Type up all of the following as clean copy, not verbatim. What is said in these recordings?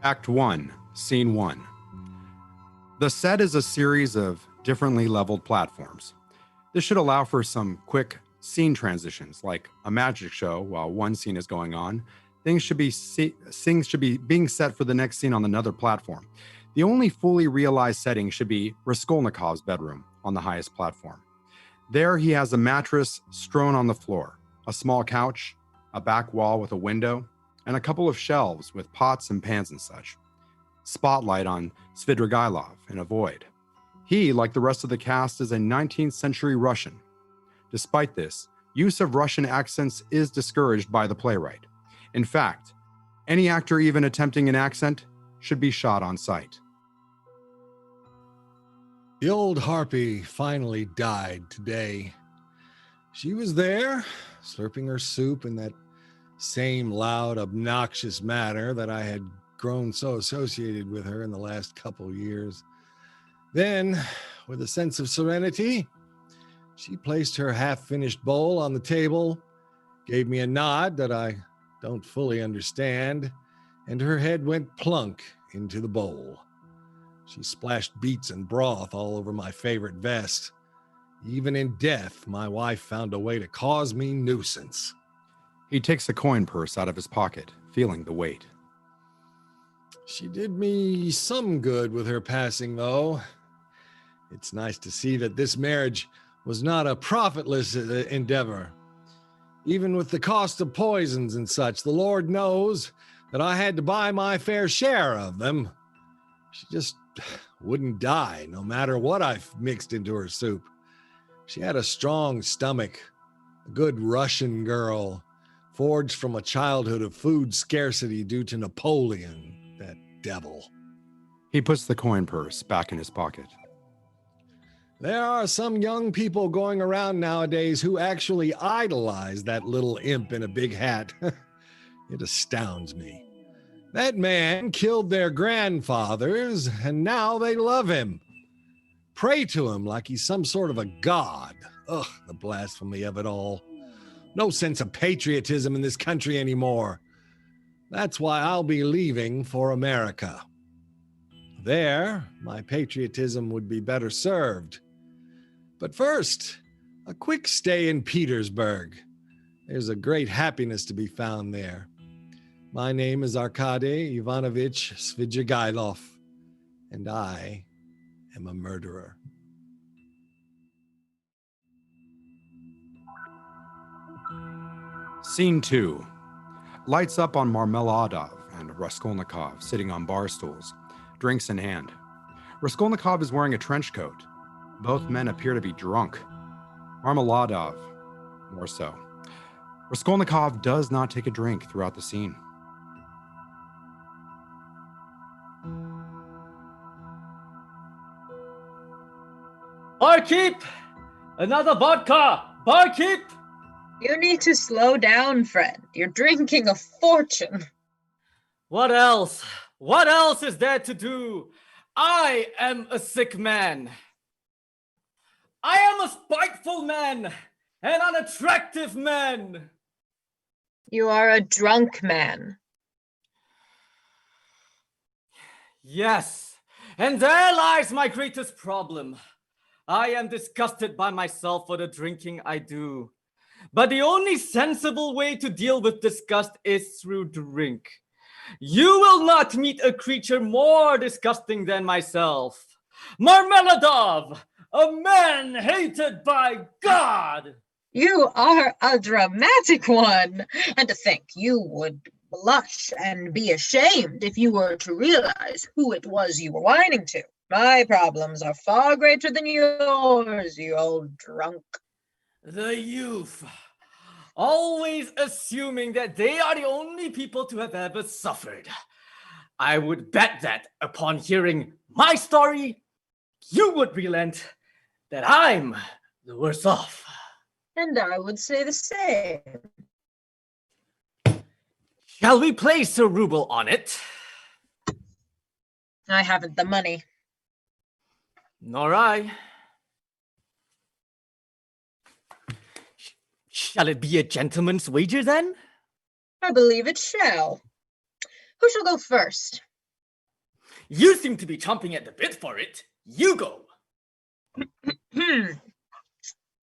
Act 1, Scene 1. The set is a series of differently leveled platforms. This should allow for some quick scene transitions, like a magic show while one scene is going on. Things should be being set for the next scene on another platform. The only fully realized setting should be Raskolnikov's bedroom on the highest platform. There he has a mattress strewn on the floor, a small couch, a back wall with a window, and a couple of shelves with pots and pans and such. Spotlight on Svidrigailov in a void. He, like the rest of the cast, is a 19th century Russian. Despite this, use of Russian accents is discouraged by the playwright. In fact, any actor even attempting an accent should be shot on sight. The old harpy finally died today. She was there, slurping her soup in that same loud, obnoxious manner that I had grown so associated with her in the last couple years. Then, with a sense of serenity, she placed her half-finished bowl on the table, gave me a nod that I don't fully understand, and her head went plunk into the bowl. She splashed beets and broth all over my favorite vest. Even in death, my wife found a way to cause me nuisance. He takes a coin purse out of his pocket, feeling the weight. She did me some good with her passing, though. It's nice to see that this marriage was not a profitless endeavor. Even with the cost of poisons and such, the Lord knows that I had to buy my fair share of them. She just wouldn't die, no matter what I mixed into her soup. She had a strong stomach, a good Russian girl, forged from a childhood of food scarcity due to Napoleon, that devil. He puts the coin purse back in his pocket. There are some young people going around nowadays who actually idolize that little imp in a big hat. It astounds me. That man killed their grandfathers, and now they love him. Pray to him like he's some sort of a god. Ugh, the blasphemy of it all. No sense of patriotism in this country anymore. That's why I'll be leaving for America. There, my patriotism would be better served. But first, a quick stay in Petersburg. There's a great happiness to be found there. My name is Arkady Ivanovich Svidrigailov, and I am a murderer. Scene 2. Lights up on Marmeladov and Raskolnikov sitting on bar stools, drinks in hand. Raskolnikov is wearing a trench coat. Both men appear to be drunk. Marmeladov, more so. Raskolnikov does not take a drink throughout the scene. Barkeep! Another vodka! Barkeep! You need to slow down, friend. You're drinking a fortune. What else? What else is there to do? I am a sick man. I am a spiteful man, an unattractive man. You are a drunk man. Yes, and there lies my greatest problem. I am disgusted by myself for the drinking I do. But the only sensible way to deal with disgust is through drink. You will not meet a creature more disgusting than myself. Marmeladov, a man hated by God. You are a dramatic one. And to think you would blush and be ashamed if you were to realize who it was you were whining to. My problems are far greater than yours, you old drunk. The youth, always assuming that they are the only people to have ever suffered. I would bet that upon hearing my story, you would relent that I'm the worse off. And I would say the same. Shall we place a ruble on it? I haven't the money. Nor I. Shall it be a gentleman's wager then? I believe it shall. Who shall go first? You seem to be chomping at the bit for it. You go.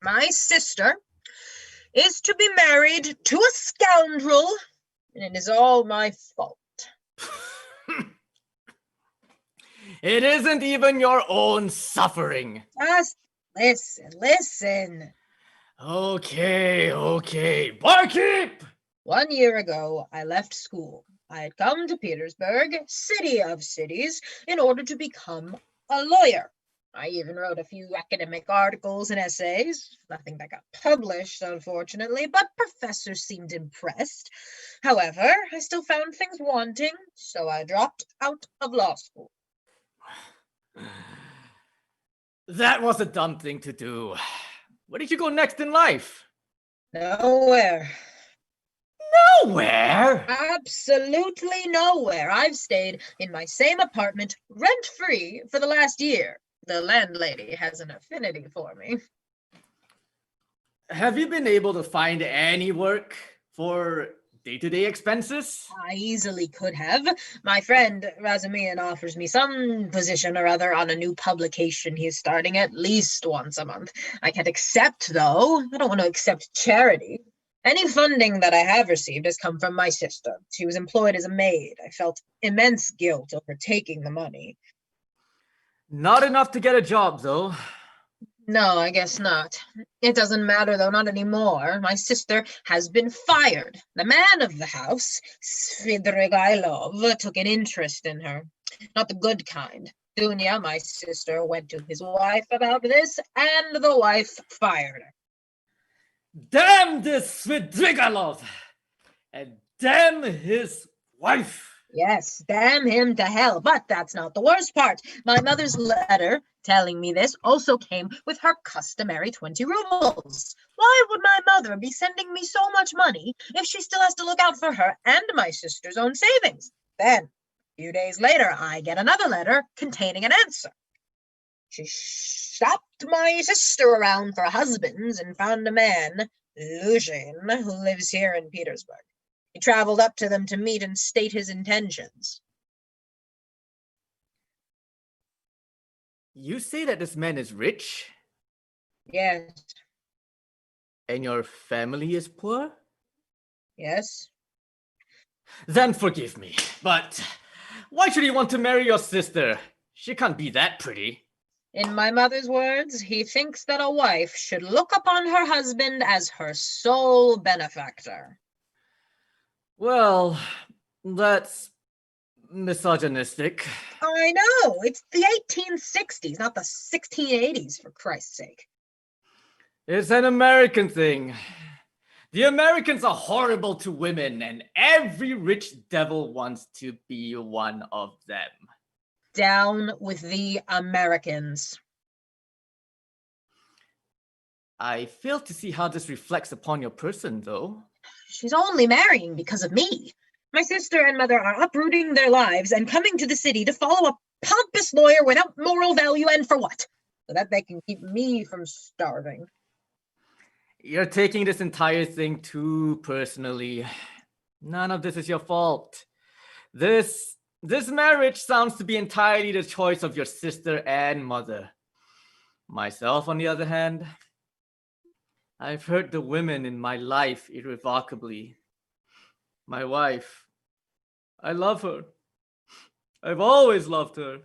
My sister is to be married to a scoundrel, and it is all my fault. It isn't even your own suffering. Just listen. Okay. Barkeep! 1 year ago, I left school. I had come to Petersburg, city of cities, in order to become a lawyer. I even wrote a few academic articles and essays. Nothing that got published, unfortunately, but professors seemed impressed. However, I still found things wanting, so I dropped out of law school. That was a dumb thing to do. Where did you go next in life? Nowhere. Nowhere? Absolutely nowhere. I've stayed in my same apartment, rent-free, for the last year. The landlady has an affinity for me. Have you been able to find any work for day-to-day expenses? I easily could have. My friend Razumian offers me some position or other on a new publication he's starting at least once a month. I can't accept, though. I don't want to accept charity. Any funding that I have received has come from my sister. She was employed as a maid. I felt immense guilt over taking the money. Not enough to get a job, though. No, I guess not. It doesn't matter, though, not anymore. My sister has been fired. The man of the house, Svidrigailov, took an interest in her. Not the good kind. Dunya, my sister, went to his wife about this, and the wife fired her. Damn this Svidrigailov! And damn his wife! Yes, damn him to hell. But that's not the worst part. My mother's letter telling me this also came with her customary 20 rubles. Why would my mother be sending me so much money if she still has to look out for her and my sister's own savings? Then, a few days later, I get another letter containing an answer. She shopped my sister around for husbands and found a man, Luzhin, who lives here in Petersburg. He traveled up to them to meet and state his intentions. You say that this man is rich? Yes. And your family is poor? Yes. Then forgive me, but why should he want to marry your sister? She can't be that pretty. In my mother's words, he thinks that a wife should look upon her husband as her sole benefactor. Well, that's misogynistic. I know, it's the 1860s, not the 1680s, for Christ's sake. It's an American thing. The Americans are horrible to women, and every rich devil wants to be one of them. Down with the Americans. I fail to see how this reflects upon your person, though. She's only marrying because of me. My sister and mother are uprooting their lives and coming to the city to follow a pompous lawyer without moral value, and for what? So that they can keep me from starving. You're taking this entire thing too personally. None of this is your fault. This marriage sounds to be entirely the choice of your sister and mother. Myself, on the other hand, I've hurt the women in my life irrevocably. My wife, I love her. I've always loved her.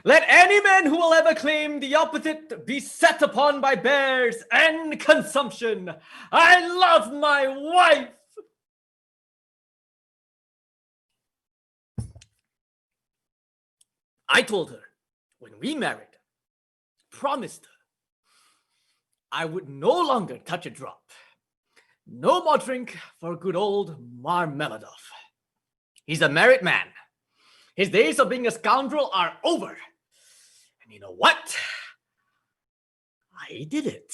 Let any man who will ever claim the opposite be set upon by bears and consumption. I love my wife. I told her when we married, promised her, I would no longer touch a drop. No more drink for good old Marmeladov. He's a married man. His days of being a scoundrel are over. And you know what? I did it.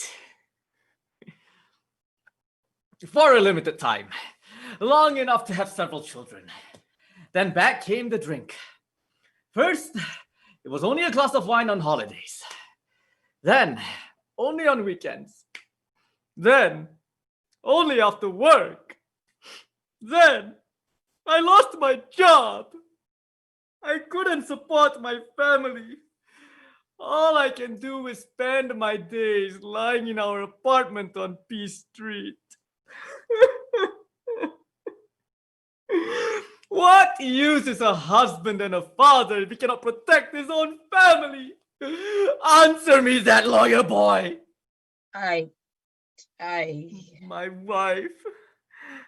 For a limited time. Long enough to have several children. Then back came the drink. First, it was only a glass of wine on holidays. Then, only on weekends. Then, only after work. Then, I lost my job. I couldn't support my family. All I can do is spend my days lying in our apartment on Peace Street. What use is a husband and a father if he cannot protect his own family? Answer me that, lawyer boy. I. My wife,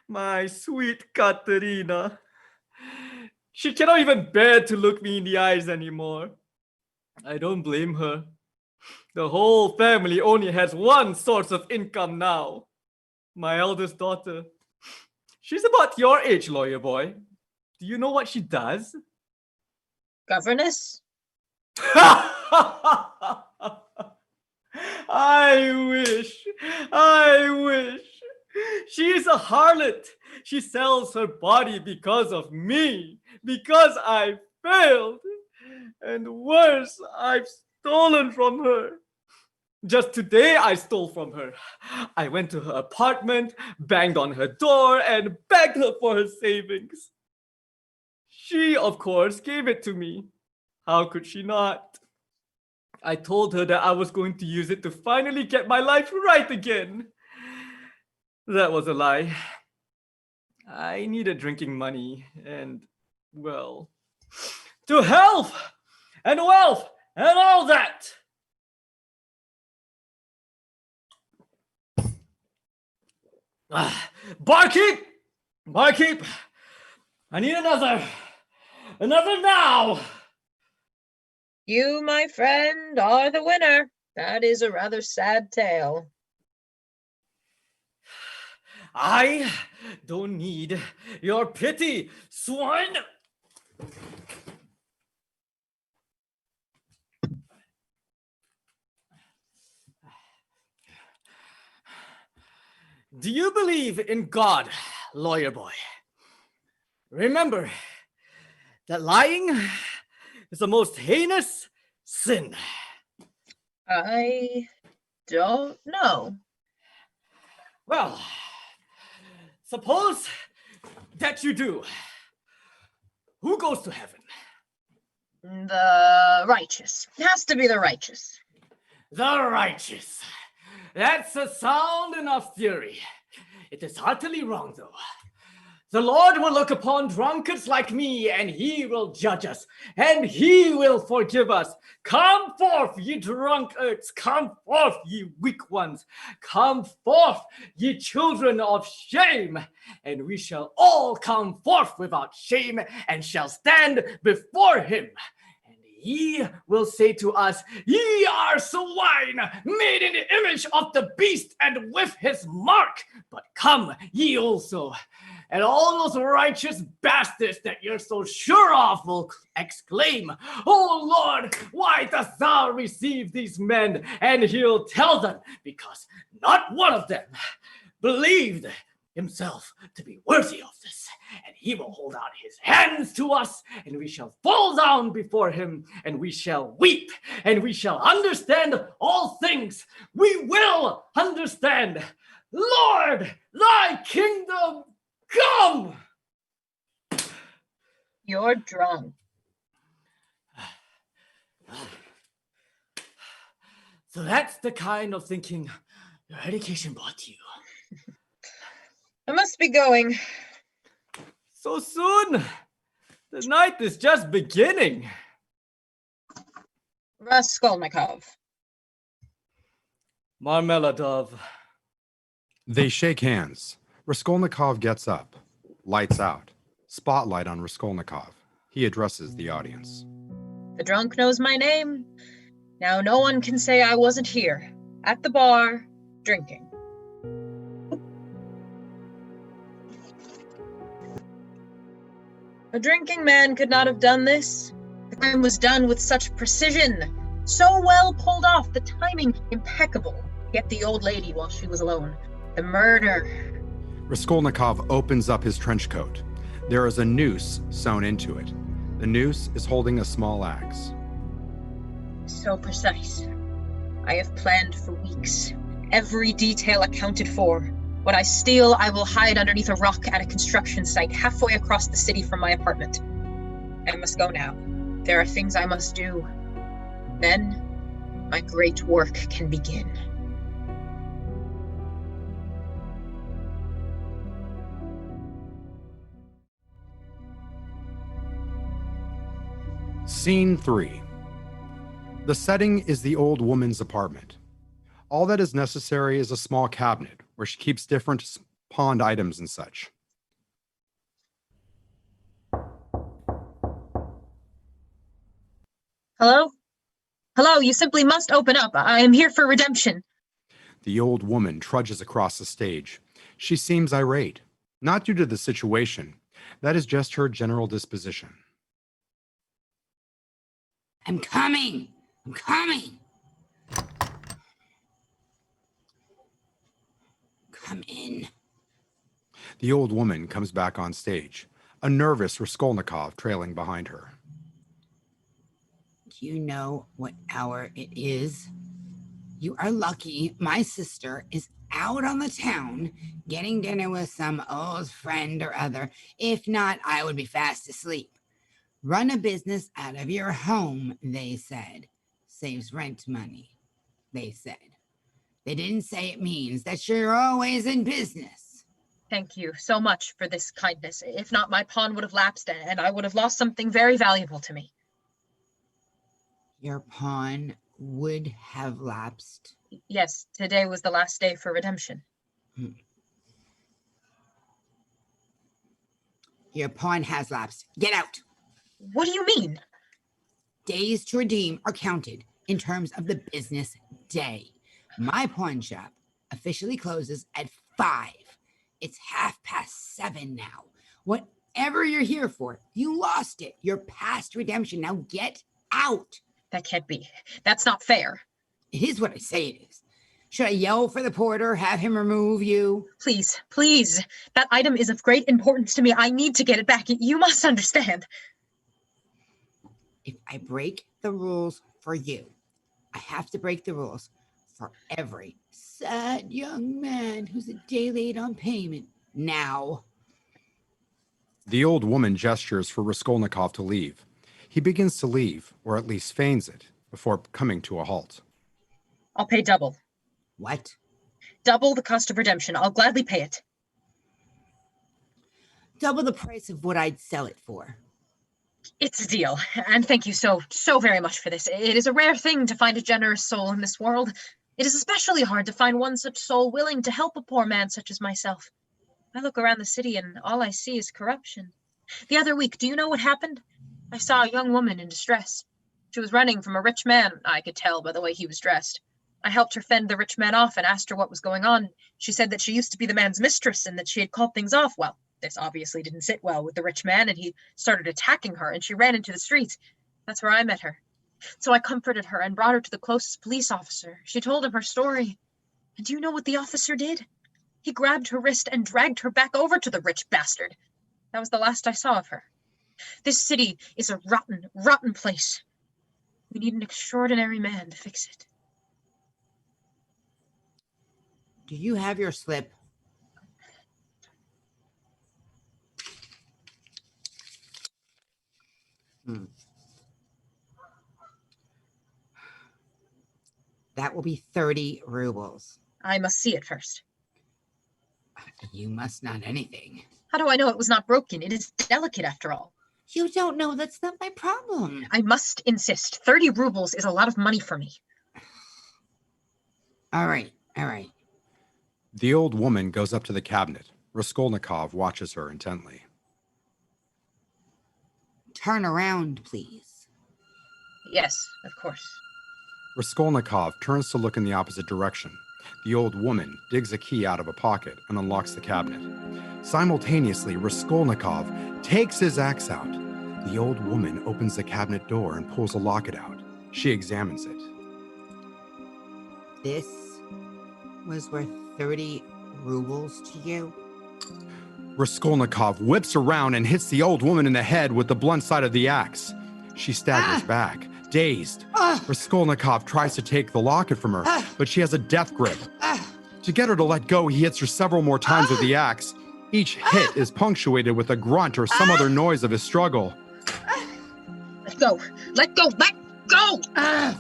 my sweet Katerina. She cannot even bear to look me in the eyes anymore. I don't blame her. The whole family only has one source of income now. My eldest daughter. She's about your age, lawyer boy. Do you know what she does? Governess? I wish. She is a harlot. She sells her body because of me, because I failed. And worse, I've stolen from her. Just today, I stole from her. I went to her apartment, banged on her door, and begged her for her savings. She, of course, gave it to me. How could she not? I told her that I was going to use it to finally get my life right again. That was a lie. I needed drinking money and, well, to health and wealth and all that. Barkeep! Barkeep! I need another now! You, my friend, are the winner. That is a rather sad tale. I don't need your pity, swine! Do you believe in God, lawyer boy? Remember that lying is the most heinous sin. I don't know. Well, suppose that you do. Who goes to heaven? The righteous. It has to be the righteous. The righteous. That's a sound enough theory. It is utterly wrong, though. The Lord will look upon drunkards like me, and he will judge us, and he will forgive us. Come forth, ye drunkards. Come forth, ye weak ones. Come forth, ye children of shame. And we shall all come forth without shame, and shall stand before him. He will say to us, ye are swine, made in the image of the beast and with his mark. But come, ye also. And all those righteous bastards that you're so sure of will exclaim, O Lord, why dost thou receive these men? And he'll tell them, because not one of them believed himself to be worthy of this. And he will hold out his hands to us, and we shall fall down before him, and we shall weep, and we shall understand all things. We will understand. Lord, thy kingdom come! You're drunk. So that's the kind of thinking your education brought you. I must be going. So soon? The night is just beginning. Raskolnikov. Marmeladov. They shake hands. Raskolnikov gets up, lights out, spotlight on Raskolnikov. He addresses the audience. The drunk knows my name. Now no one can say I wasn't here, at the bar, drinking. A drinking man could not have done this. The crime was done with such precision, so well pulled off, the timing impeccable. Get the old lady while she was alone. The murder. Raskolnikov opens up his trench coat. There is a noose sewn into it. The noose is holding a small axe. So precise. I have planned for weeks. Every detail accounted for. What I steal, I will hide underneath a rock at a construction site halfway across the city from my apartment. I must go now. There are things I must do. Then my great work can begin. Scene 3. The setting is the old woman's apartment. All that is necessary is a small cabinet where she keeps different pawned items and such. Hello? Hello, you simply must open up. I am here for redemption. The old woman trudges across the stage. She seems irate, not due to the situation. That is just her general disposition. I'm coming. I'm coming. Come in. The old woman comes back on stage, a nervous Raskolnikov trailing behind her. Do you know what hour it is? You are lucky my sister is out on the town getting dinner with some old friend or other. If not, I would be fast asleep. Run a business out of your home, they said. Saves rent money, they said. They didn't say it means that you're always in business. Thank you so much for this kindness. If not, my pawn would have lapsed and I would have lost something very valuable to me. Your pawn would have lapsed? Yes, today was the last day for redemption. Your pawn has lapsed. Get out. What do you mean? Days to redeem are counted in terms of the business day. My pawn shop officially closes at 5. It's 7:30 now. Whatever you're here for, you lost it. You're past redemption. Now get out. That can't be. That's not fair. It is what I say it is. Should I yell for the porter, have him remove you? Please, please. That item is of great importance to me. I need to get it back. You must understand. If I break the rules for you, I have to break the rules for every sad young man who's a day late on payment now. The old woman gestures for Raskolnikov to leave. He begins to leave, or at least feigns it, before coming to a halt. I'll pay double. What? Double the cost of redemption. I'll gladly pay it. Double the price of what I'd sell it for. It's a deal, and thank you so very much for this. It is a rare thing to find a generous soul in this world. It is especially hard to find one such soul willing to help a poor man such as myself. I look around the city and all I see is corruption. The other week, do you know what happened? I saw a young woman in distress. She was running from a rich man, I could tell by the way he was dressed. I helped her fend the rich man off and asked her what was going on. She said that she used to be the man's mistress and that she had called things off. Well, this obviously didn't sit well with the rich man, and he started attacking her, and she ran into the street. That's where I met her. So I comforted her and brought her to the closest police officer. She told him her story. And do you know what the officer did? He grabbed her wrist and dragged her back over to the rich bastard. That was the last I saw of her. This city is a rotten, rotten place. We need an extraordinary man to fix it. Do you have your slip? That will be 30 rubles. I must see it first. You must not anything. How do I know it was not broken? It is delicate after all. You don't know. That's not my problem. I must insist. 30 rubles is a lot of money for me. All right. All right. The old woman goes up to the cabinet. Raskolnikov watches her intently. Turn around, please. Yes, of course. Raskolnikov turns to look in the opposite direction. The old woman digs a key out of a pocket and unlocks the cabinet. Simultaneously, Raskolnikov takes his axe out. The old woman opens the cabinet door and pulls a locket out. She examines it. This was worth 30 rubles to you? Raskolnikov whips around and hits the old woman in the head with the blunt side of the axe. She staggers back, dazed. Raskolnikov tries to take the locket from her, but she has a death grip. To get her to let go, he hits her several more times with the axe. Each hit is punctuated with a grunt or some other noise of his struggle. go! Let go! Let go!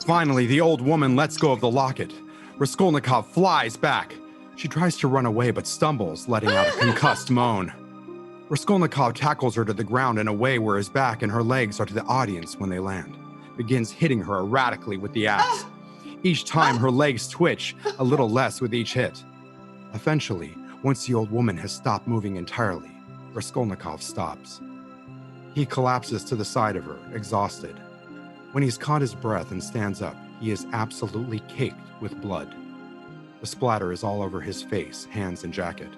Finally, the old woman lets go of the locket. Raskolnikov flies back. She tries to run away but stumbles, letting out a concussed moan. Raskolnikov tackles her to the ground in a way where his back and her legs are to the audience when they land, begins hitting her erratically with the axe. Each time her legs twitch, a little less with each hit. Eventually, once the old woman has stopped moving entirely, Raskolnikov stops. He collapses to the side of her, exhausted. When he's caught his breath and stands up, he is absolutely caked with blood. The splatter is all over his face, hands, and jacket.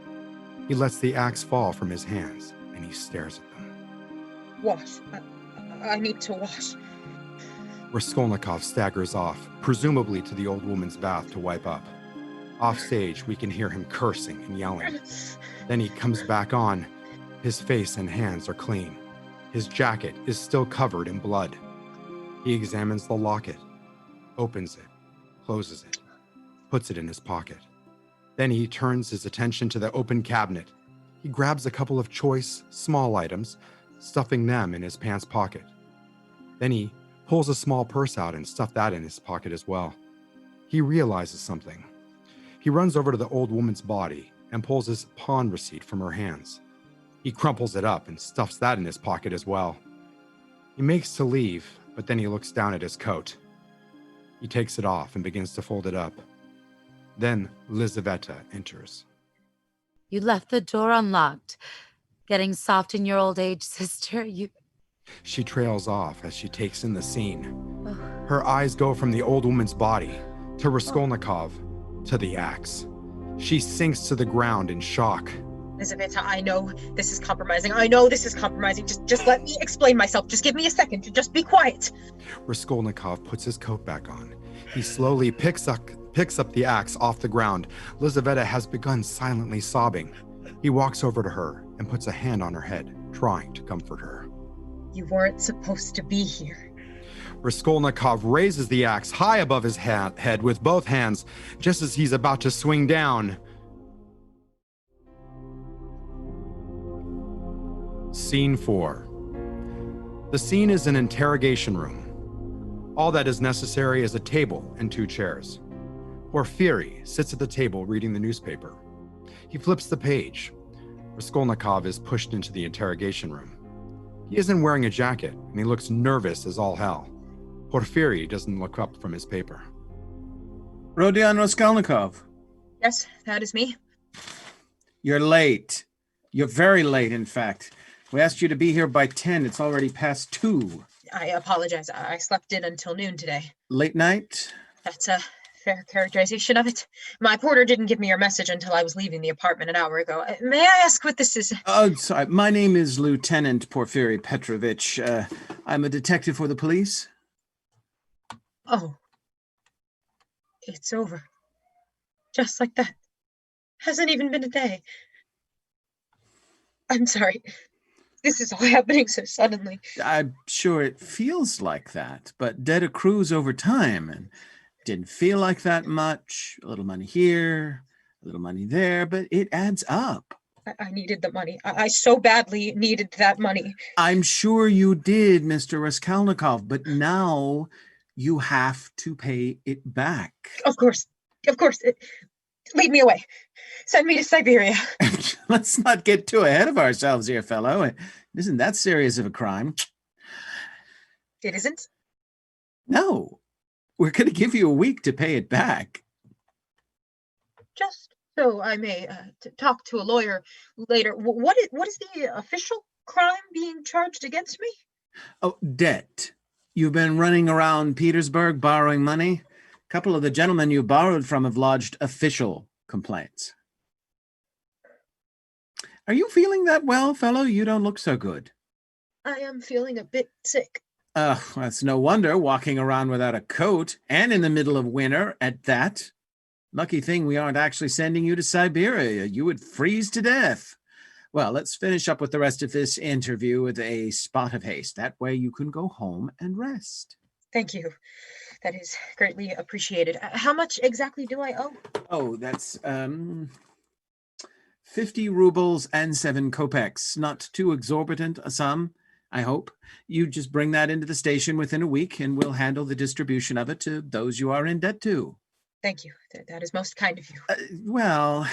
He lets the axe fall from his hands, and he stares at them. Wash. I need to wash. Raskolnikov staggers off, presumably to the old woman's bath to wipe up. Off stage, we can hear him cursing and yelling. Then he comes back on. His face and hands are clean. His jacket is still covered in blood. He examines the locket, opens it, closes it, puts it in his pocket. Then he turns his attention to the open cabinet. He grabs a couple of choice, small items, stuffing them in his pants pocket. Then he pulls a small purse out and stuffs that in his pocket as well. He realizes something. He runs over to the old woman's body and pulls his pawn receipt from her hands. He crumples it up and stuffs that in his pocket as well. He makes to leave, but then he looks down at his coat. He takes it off and begins to fold it up. Then Lizaveta enters. You left the door unlocked. Getting soft in your old age, sister. She trails off as she takes in the scene. Her eyes go from the old woman's body to Raskolnikov to the axe. She sinks to the ground in shock. Lizaveta, I know this is compromising. I know this is compromising. Just let me explain myself. Just give me a second. Just be quiet. Raskolnikov puts his coat back on. He slowly picks up the axe off the ground. Lizaveta has begun silently sobbing. He walks over to her and puts a hand on her head, trying to comfort her. You weren't supposed to be here. Raskolnikov raises the axe high above his head with both hands, just as he's about to swing down. Scene 4. The scene is an interrogation room. All that is necessary is a table and 2 chairs. Porfiry sits at the table reading the newspaper. He flips the page. Raskolnikov is pushed into the interrogation room. He isn't wearing a jacket, and he looks nervous as all hell. Porfiry doesn't look up from his paper. Rodion Raskolnikov. Yes, that is me. You're late. You're very late, in fact. We asked you to be here by 10. It's already past 2. I apologize. I slept in until noon today. Late night? That's a fair characterization of it. My porter didn't give me your message until I was leaving the apartment an hour ago. May I ask what this is? Oh, sorry. My name is Lieutenant Porfiry Petrovich. I'm a detective for the police. Oh. It's over. Just like that. Hasn't even been a day. I'm sorry. This is all happening so suddenly. I'm sure it feels like that, but debt accrues over time, and didn't feel like that much. A little money here, a little money there, but it adds up. I needed the money. I so badly needed that money. I'm sure you did, Mr. Raskolnikov, but now you have to pay it back. Of course. Lead me away. Send me to Siberia. Let's not get too ahead of ourselves here, fellow. It isn't that serious of a crime. It isn't? No. We're going to give you a week to pay it back. Just so I may talk to a lawyer later. What is the official crime being charged against me? Oh, debt. You've been running around Petersburg borrowing money. A couple of the gentlemen you borrowed from have lodged official complaints. Are you feeling that well, fellow? You don't look so good. I am feeling a bit sick. That's no wonder, walking around without a coat, and in the middle of winter at that. Lucky thing we aren't actually sending you to Siberia. You would freeze to death. Well, let's finish up with the rest of this interview with a spot of haste. That way you can go home and rest. Thank you. That is greatly appreciated. How much exactly do I owe? Oh, that's 50 rubles and 7 kopecks. Not too exorbitant a sum. I hope. You just bring that into the station within a week, and we'll handle the distribution of it to those you are in debt to. Thank you. That is most kind of you. Well,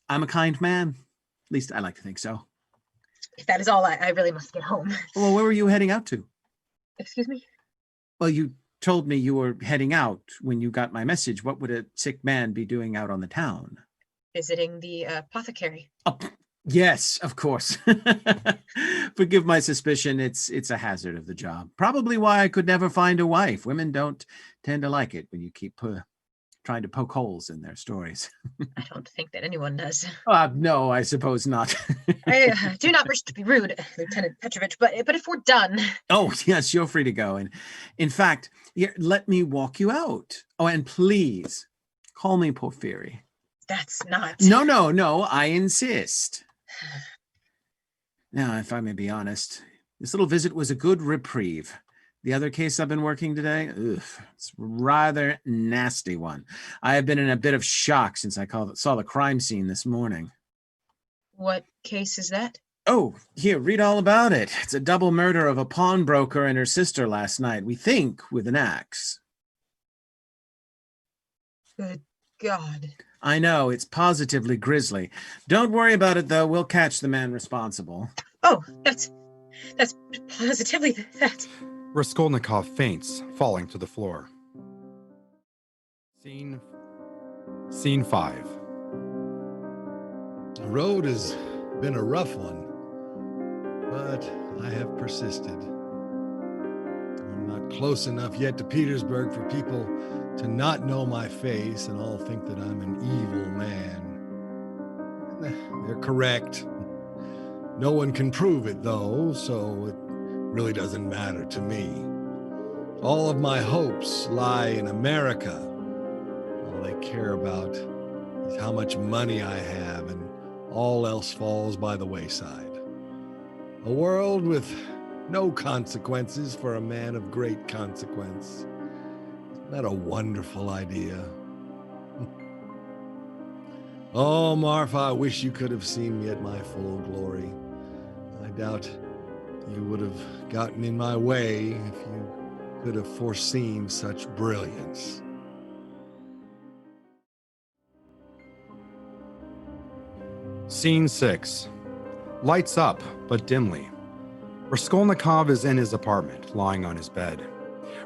I'm a kind man. At least I like to think so. If that is all, I really must get home. Well, where were you heading out to? Excuse me? Well, you told me you were heading out when you got my message. What would a sick man be doing out on the town? Visiting the apothecary. Oh, yes, of course. Forgive my suspicion. It's a hazard of the job. Probably why I could never find a wife. Women don't tend to like it when you keep trying to poke holes in their stories. I don't think that anyone does. No, I suppose not. I do not wish to be rude, Lieutenant Petrovich, but if we're done... Oh, yes, you're free to go. And in fact, here, let me walk you out. Oh, and please, call me Porphyry. That's not... No, I insist. Now, if I may be honest, this little visit was a good reprieve. The other case I've been working today, it's a rather nasty one. I have been in a bit of shock since I saw the crime scene this morning. What case is that? Oh, here, read all about it. It's a double murder of a pawnbroker and her sister last night. We think with an axe. Good God. I know, it's positively grisly. Don't worry about it, though. We'll catch the man responsible. Oh, that's positively that. Raskolnikov faints, falling to the floor. Scene 5. The road has been a rough one, but I have persisted. I'm not close enough yet to Petersburg for people to not know my face and all think that I'm an evil man. They're correct. No one can prove it, though, so it really doesn't matter to me. All of my hopes lie in America. All they care about is how much money I have, and all else falls by the wayside. A world with no consequences for a man of great consequence. Isn't that a wonderful idea? Oh, Marfa, I wish you could have seen me at my full glory. I doubt you would have gotten in my way if you could have foreseen such brilliance. Scene 6. Lights up, but dimly. Raskolnikov is in his apartment, lying on his bed.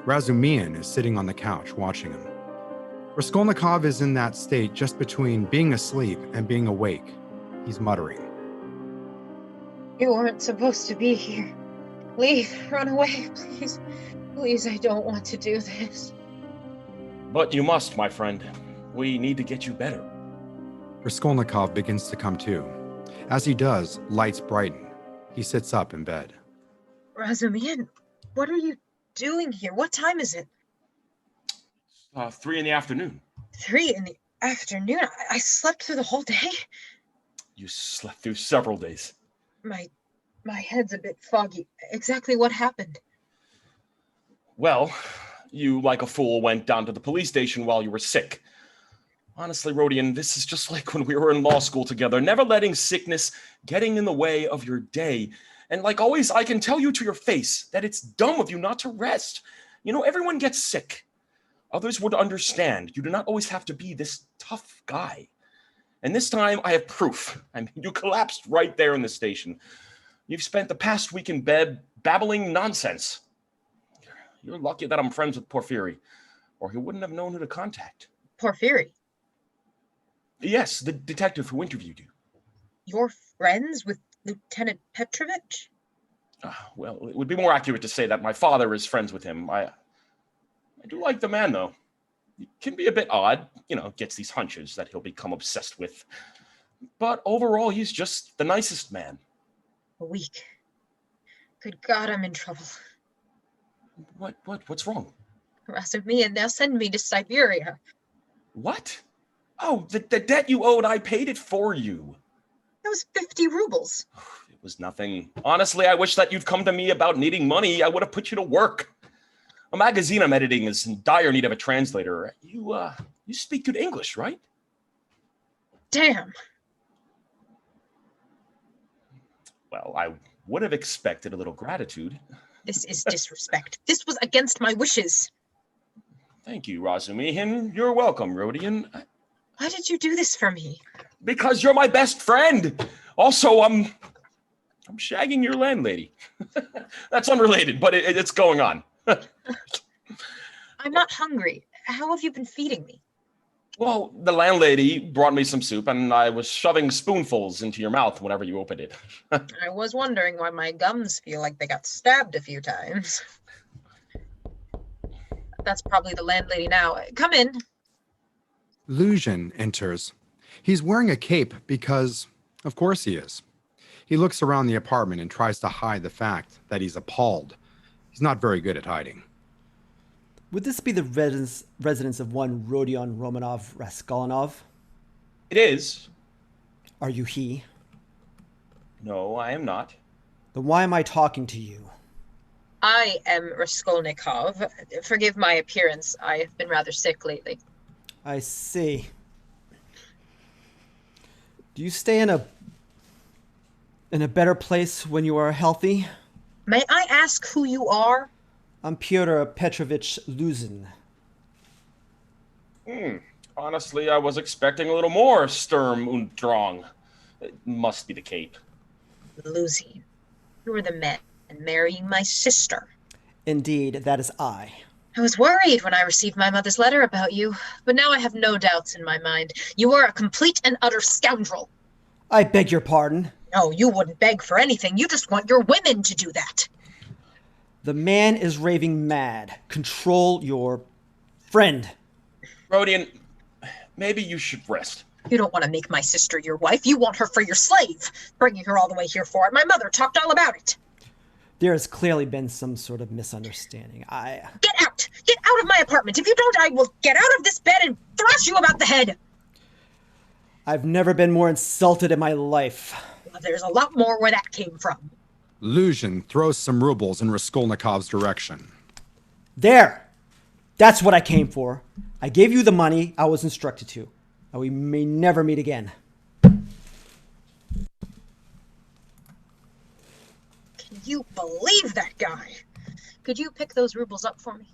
Razumihin is sitting on the couch, watching him. Raskolnikov is in that state just between being asleep and being awake. He's muttering. You weren't supposed to be here. Leave, run away, please. Please, I don't want to do this. But you must, my friend. We need to get you better. Raskolnikov begins to come to. As he does, lights brighten. He sits up in bed. Razumihin, what are you doing here? What time is it? 3 in the afternoon. 3 in the afternoon? I slept through the whole day? You slept through several days. My head's a bit foggy. Exactly what happened? Well, you, like a fool, went down to the police station while you were sick. Honestly, Rodion, this is just like when we were in law school together, never letting sickness getting in the way of your day. And like always, I can tell you to your face that it's dumb of you not to rest. You know, everyone gets sick. Others would understand. You do not always have to be this tough guy. And this time, I have proof. I mean, you collapsed right there in the station. You've spent the past week in bed babbling nonsense. You're lucky that I'm friends with Porphyry, or he wouldn't have known who to contact. Porphyry? Yes, the detective who interviewed you. You're friends with Lieutenant Petrovich? Well, it would be more accurate to say that my father is friends with him. I do like the man, though. He can be a bit odd, you know, gets these hunches that he'll become obsessed with. But overall, he's just the nicest man. A week. Good God, I'm in trouble. What's wrong? Razumihin, they'll send me to Siberia. What? Oh, the debt you owed, I paid it for you. That was 50 rubles. It was nothing. Honestly, I wish that you'd come to me about needing money. I would have put you to work. A magazine I'm editing is in dire need of a translator. You speak good English, right? Damn. Well, I would have expected a little gratitude. This is disrespect. This was against my wishes. Thank you, Razumi, and you're welcome, Rodion. Why did you do this for me? Because you're my best friend. Also, I'm shagging your landlady. That's unrelated, but it's going on. I'm not hungry. How have you been feeding me? Well, the landlady brought me some soup, and I was shoving spoonfuls into your mouth whenever you opened it. I was wondering why my gums feel like they got stabbed a few times. That's probably the landlady now. Come in. Luzhin enters. He's wearing a cape because, of course he is. He looks around the apartment and tries to hide the fact that he's appalled. He's not very good at hiding. Would this be the residence of one Rodion Romanov Raskolnikov? It is. Are you he? No, I am not. Then why am I talking to you? I am Raskolnikov. Forgive my appearance. I have been rather sick lately. I see. Do you stay in a better place when you are healthy? May I ask who you are? I'm Pyotr Petrovich Luzhin. Honestly, I was expecting a little more Sturm und Drang. It must be the cape. Luzhin. You are the man marrying my sister. Indeed, that is I. I was worried when I received my mother's letter about you, but now I have no doubts in my mind. You are a complete and utter scoundrel. I beg your pardon. No, you wouldn't beg for anything. You just want your women to do that. The man is raving mad. Control your friend. Rodion, maybe you should rest. You don't want to make my sister your wife. You want her for your slave. Bringing her all the way here for it. My mother talked all about it. There has clearly been some sort of misunderstanding. Get out! Get out of my apartment! If you don't, I will get out of this bed and thrash you about the head! I've never been more insulted in my life. Well, there's a lot more where that came from. Luzhin throws some rubles in Raskolnikov's direction. There! That's what I came for. I gave you the money I was instructed to. And we may never meet again. Can you believe that guy? Could you pick those rubles up for me?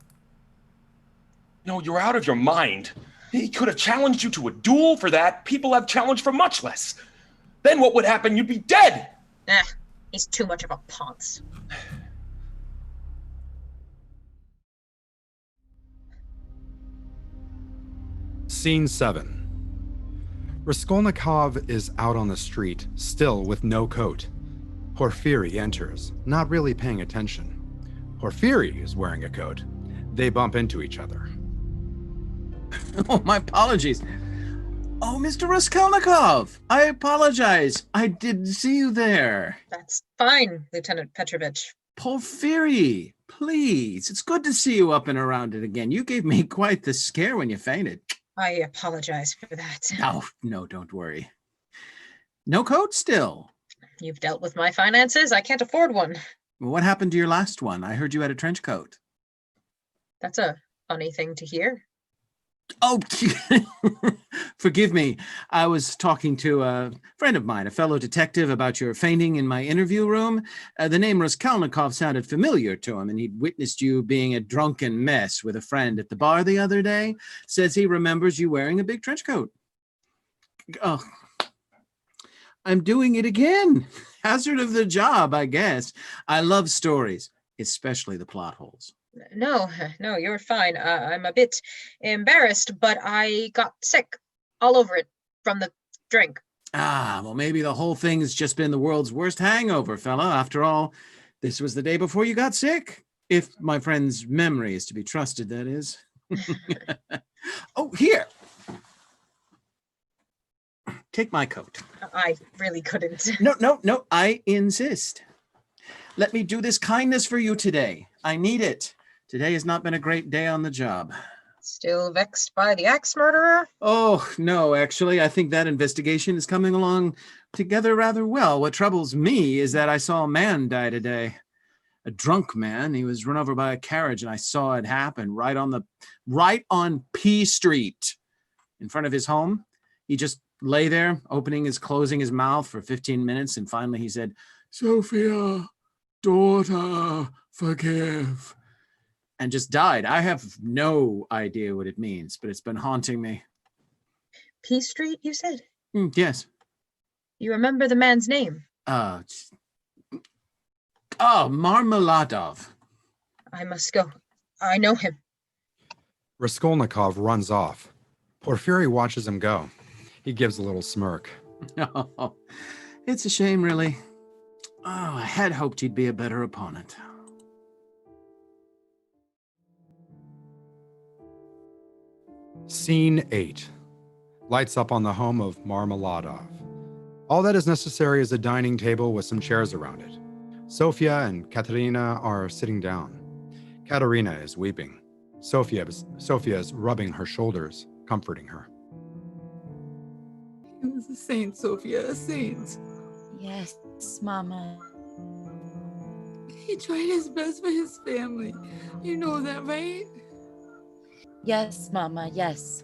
No, you're out of your mind. He could have challenged you to a duel for that. People have challenged for much less. Then what would happen? You'd be dead. He's too much of a ponce. Scene 7. Raskolnikov is out on the street, still with no coat. Porfiry enters, not really paying attention. Porfiry is wearing a coat. They bump into each other. Oh, my apologies. Oh, Mr. Raskolnikov, I apologize. I didn't see you there. That's fine, Lieutenant Petrovich. Porfiry, please. It's good to see you up and around it again. You gave me quite the scare when you fainted. I apologize for that. No, don't worry. No coat still. You've dealt with my finances. I can't afford one. What happened to your last one? I heard you had a trench coat. That's a funny thing to hear. Oh, forgive me. I was talking to a friend of mine, a fellow detective, about your fainting in my interview room. The name Raskolnikov sounded familiar to him, and he'd witnessed you being a drunken mess with a friend at the bar the other day. Says he remembers you wearing a big trench coat. Oh, I'm doing it again. Hazard of the job, I guess. I love stories, especially the plot holes. No, you're fine. I'm a bit embarrassed, but I got sick all over it from the drink. Well, maybe the whole thing's just been the world's worst hangover, fella. After all, this was the day before you got sick. If my friend's memory is to be trusted, that is. Oh, here. Take my coat. I really couldn't. No, I insist. Let me do this kindness for you today. I need it. Today has not been a great day on the job. Still vexed by the axe murderer? Oh, no, actually, I think that investigation is coming along together rather well. What troubles me is that I saw a man die today. A drunk man. He was run over by a carriage, and I saw it happen right on P Street in front of his home. He just lay there, closing his mouth for 15 minutes, and finally he said, Sophia, daughter, forgive. And just died. I have no idea what it means, but it's been haunting me. P Street, you said? Yes. You remember the man's name? Marmeladov. I must go. I know him. Raskolnikov runs off. Porfiry watches him go. He gives a little smirk. Oh, it's a shame, really. Oh, I had hoped he'd be a better opponent. Scene 8. Lights up on the home of Marmeladov. All that is necessary is a dining table with some chairs around it. Sophia and Katerina are sitting down. Katerina is weeping. Sophia is rubbing her shoulders, comforting her. He was a saint, Sophia, a saint. Yes, Mama. He tried his best for his family. You know that, right? Yes, Mama, yes.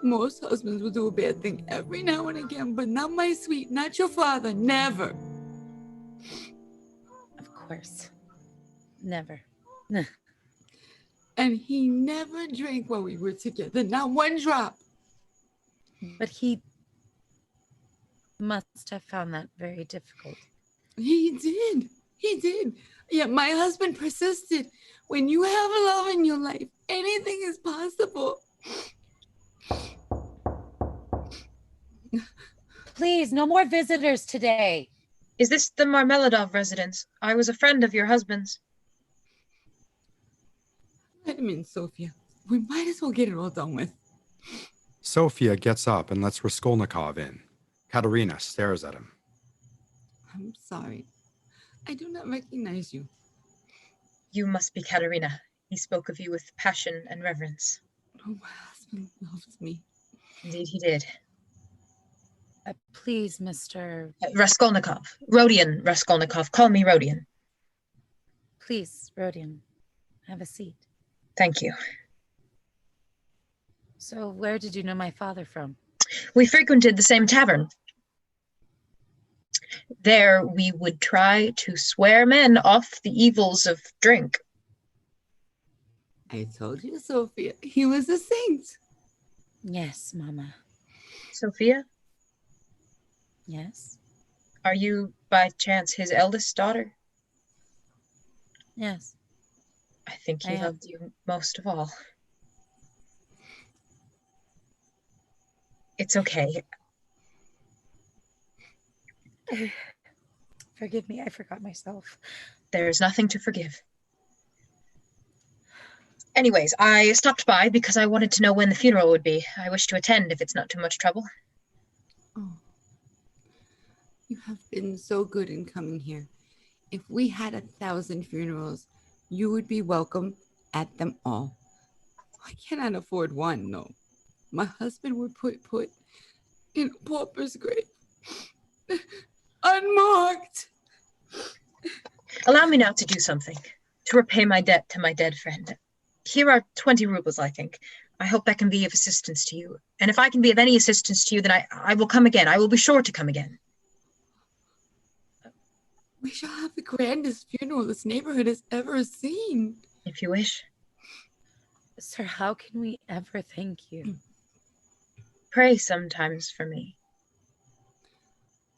Most husbands will do a bad thing every now and again, but not my sweet, not your father, never. Of course. Never. And he never drank while we were together, not one drop. But he must have found that very difficult. He did. Yet my husband persisted. When you have love in your life, anything is possible. Please, no more visitors today. Is this the Marmeladov residence? I was a friend of your husband's. Let him in, Sophia. We might as well get it all done with. Sophia gets up and lets Raskolnikov in. Katerina stares at him. I'm sorry. I do not recognize you. You must be Katerina. He spoke of you with passion and reverence. Oh, my husband loves me. Indeed he did. Please, Mr. Raskolnikov. Rodion Raskolnikov. Call me Rodion. Please, Rodion. Have a seat. Thank you. So where did you know my father from? We frequented the same tavern. There we would try to swear men off the evils of drink. I told you, Sophia, he was a saint. Yes, Mama. Sophia? Yes? Are you, by chance, his eldest daughter? Yes. I think he loved you most of all. It's okay. Forgive me, I forgot myself. There's nothing to forgive. Anyways, I stopped by because I wanted to know when the funeral would be. I wish to attend if it's not too much trouble. Oh, you have been so good in coming here. If we had 1,000 funerals, you would be welcome at them all. I cannot afford one, no. My husband would put in a pauper's grave. Unmarked. Allow me now to do something, to repay my debt to my dead friend. Here are 20 rubles, I think. I hope that can be of assistance to you. And if I can be of any assistance to you, then I will come again. I will be sure to come again. We shall have the grandest funeral this neighborhood has ever seen. If you wish. Sir, how can we ever thank you? Pray sometimes for me.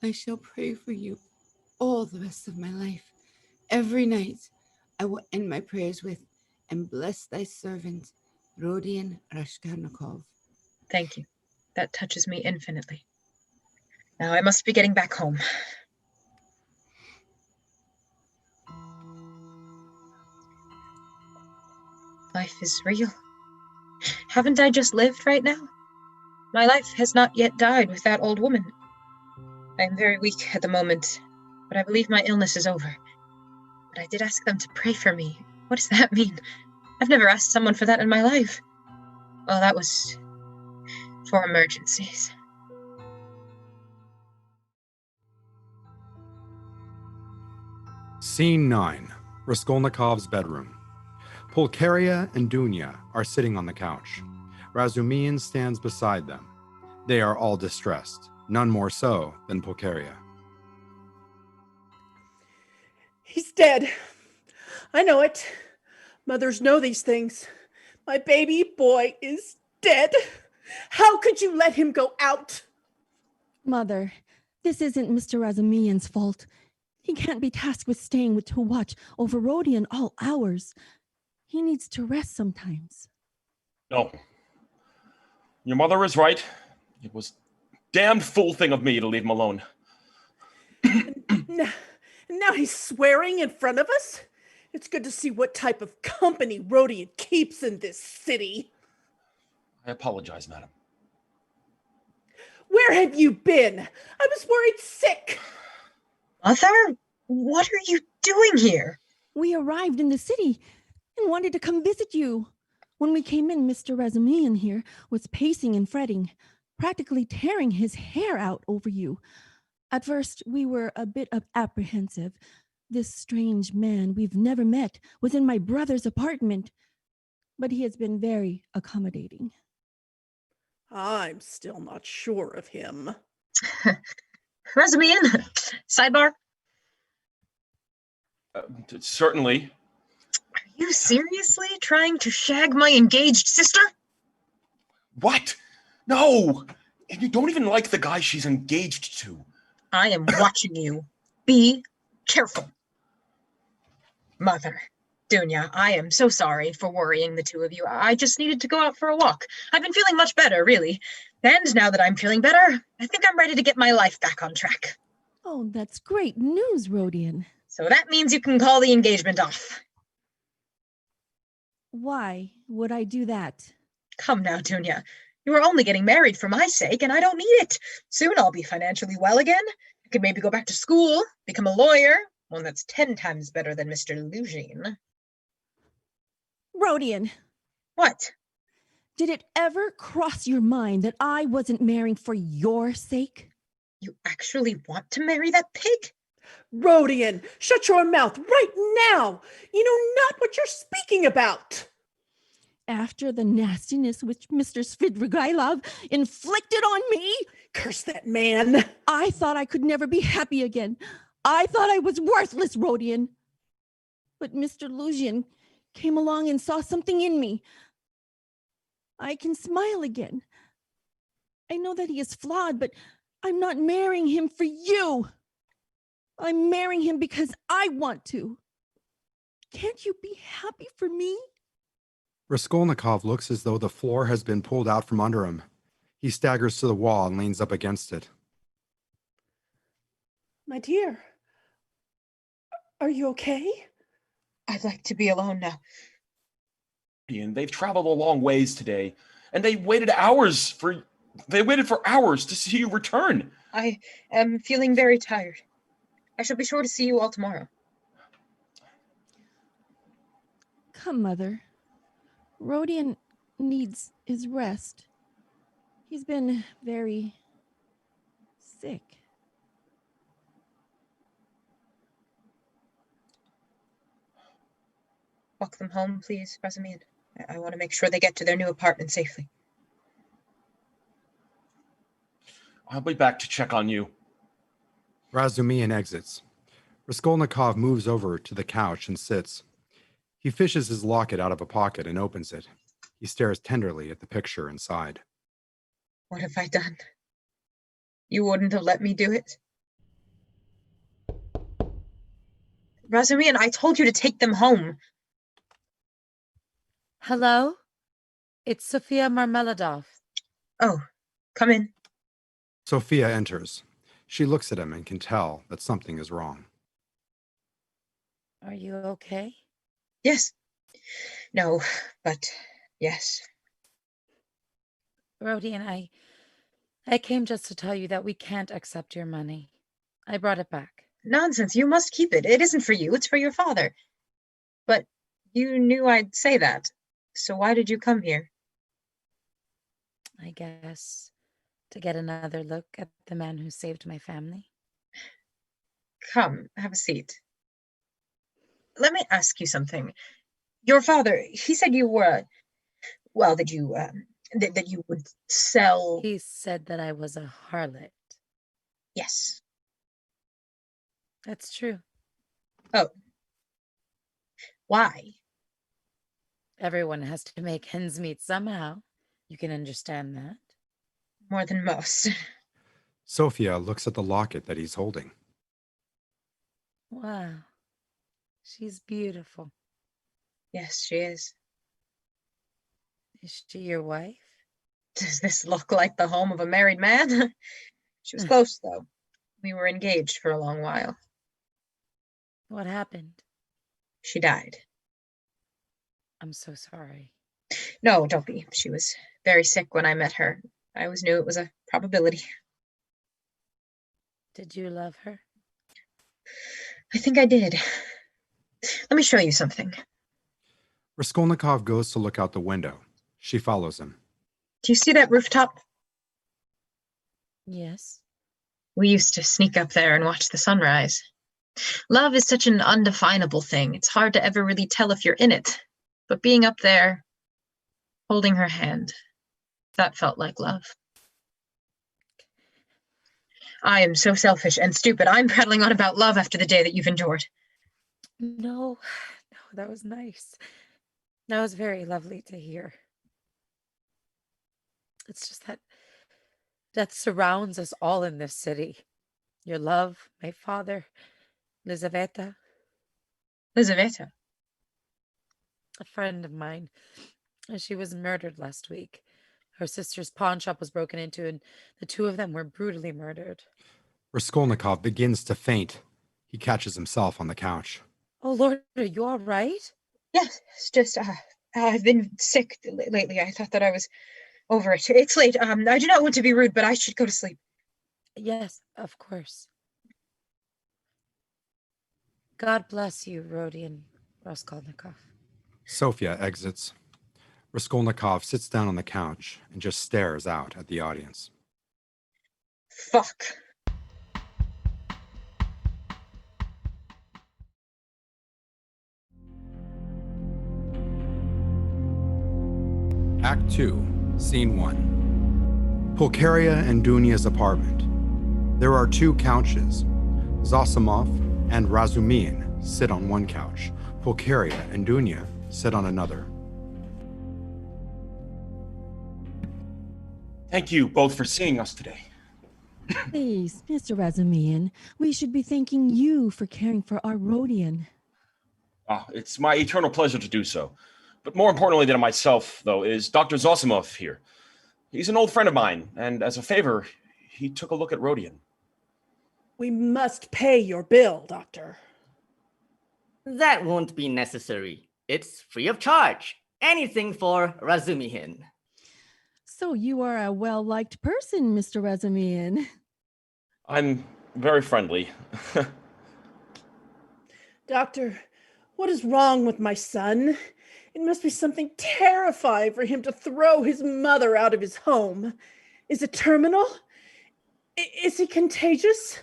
I shall pray for you all the rest of my life. Every night I will end my prayers with, and bless thy servant, Rodion Raskolnikov. Thank you. That touches me infinitely. Now I must be getting back home. Life is real. Haven't I just lived right now? My life has not yet died with that old woman. I am very weak at the moment, but I believe my illness is over. But I did ask them to pray for me. What does that mean? I've never asked someone for that in my life. Well, that was for emergencies. Scene 9. Raskolnikov's bedroom. Pulcheria and Dunya are sitting on the couch. Razumihin stands beside them. They are all distressed. none more so than Pulcheria. He's dead. I know it. Mothers know these things. My baby boy is dead. How could you let him go out? Mother, this isn't Mr. Razumian's fault. He can't be tasked with staying to watch over Rodion all hours. He needs to rest sometimes. No. Your mother is right. It was a damned fool thing of me to leave him alone. Now he's swearing in front of us? It's good to see what type of company Rodion keeps in this city. I apologize, madam. Where have you been? I was worried sick. Mother, what are you doing here? We arrived in the city and wanted to come visit you. When we came in, Mr. Razumian here was pacing and fretting, practically tearing his hair out over you. At first, we were a bit apprehensive. This strange man we've never met was in my brother's apartment, but he has been very accommodating. I'm still not sure of him. Razumian, sidebar? Certainly. Are you seriously trying to shag my engaged sister? What? No! And you don't even like the guy she's engaged to. I am watching you. Be careful. Mother, Dunya, I am so sorry for worrying the two of you. I just needed to go out for a walk. I've been feeling much better, really. And now that I'm feeling better, I think I'm ready to get my life back on track. Oh, that's great news, Rodion. So that means you can call the engagement off. Why would I do that? Come now, Dunya. You are only getting married for my sake, and I don't need it. Soon I'll be financially well again. I could maybe go back to school, become a lawyer, one that's 10 times better than Mr. Luzhin. Rodion. What? Did it ever cross your mind that I wasn't marrying for your sake? You actually want to marry that pig? Rodion, shut your mouth right now. You know not what you're speaking about. After the nastiness which Mr. Svidrigailov inflicted on me? Curse that man. I thought I could never be happy again. I thought I was worthless, Rodion. But Mr. Luzhin came along and saw something in me. I can smile again. I know that he is flawed, but I'm not marrying him for you. I'm marrying him because I want to. Can't you be happy for me? Raskolnikov looks as though the floor has been pulled out from under him. He staggers to the wall and leans up against it. My dear, are you okay? I'd like to be alone now. And they've traveled a long ways today, and they waited for hours to see you return. I am feeling very tired. I shall be sure to see you all tomorrow. Come, Mother. Rodion needs his rest. He's been very sick. Walk them home, please, Razumian. I want to make sure they get to their new apartment safely. I'll be back to check on you. Razumian exits. Raskolnikov moves over to the couch and sits. He fishes his locket out of a pocket and opens it. He stares tenderly at the picture inside. What have I done? You wouldn't have let me do it? Razumian, I told you to take them home. Hello? It's Sophia Marmeladov. Oh, come in. Sophia enters. She looks at him and can tell that something is wrong. Are you okay? Yes. No, but yes. Rodion, I came just to tell you that we can't accept your money. I brought it back. Nonsense. You must keep it. It isn't for you. It's for your father. But you knew I'd say that. So why did you come here? I guess to get another look at the man who saved my family. Come, have a seat. Let me ask you something. Your father, he said you were, that you would sell. He said that I was a harlot. Yes. That's true. Oh. Why? Everyone has to make ends meet somehow. You can understand that. More than most. Sophia looks at the locket that he's holding. Wow. She's beautiful. Yes, she is. Is she your wife? Does this look like the home of a married man? She was close, though. We were engaged for a long while. What happened? She died. I'm so sorry. No, don't be. She was very sick when I met her. I always knew it was a probability. Did you love her? I think I did. Let me show you something. Raskolnikov goes to look out the window. She follows him. Do you see that rooftop? Yes. We used to sneak up there and watch the sunrise. Love is such an undefinable thing. It's hard to ever really tell if you're in it. But being up there, holding her hand, that felt like love. I am so selfish and stupid. I'm prattling on about love after the day that you've endured. No, that was nice. That was very lovely to hear. It's just that death surrounds us all in this city. Your love, my father, Lizaveta. Lizaveta? A friend of mine. She was murdered last week. Her sister's pawn shop was broken into, and the two of them were brutally murdered. Raskolnikov begins to faint. He catches himself on the couch. Oh, Lord, are you all right? Yes, it's just, I've been sick lately. I thought that I was over it. It's late. I do not want to be rude, but I should go to sleep. Yes, of course. God bless you, Rodion Raskolnikov. Sophia exits. Raskolnikov sits down on the couch and just stares out at the audience. Fuck. Act 2, Scene 1. Pulcheria and Dunia's apartment. There are two couches. Zosimov and Razumihin sit on one couch. Pulcheria and Dunia sit on another. Thank you both for seeing us today. Please, Mr. Razumihin, we should be thanking you for caring for our Rodion. It's my eternal pleasure to do so. But more importantly than myself, though, is Dr. Zosimov here. He's an old friend of mine, and as a favor, he took a look at Rodion. We must pay your bill, Doctor. That won't be necessary. It's free of charge. Anything for Razumihin. So you are a well-liked person, Mr. Razumihin. I'm very friendly. Doctor, what is wrong with my son? It must be something terrifying for him to throw his mother out of his home. Is it terminal? Is he contagious?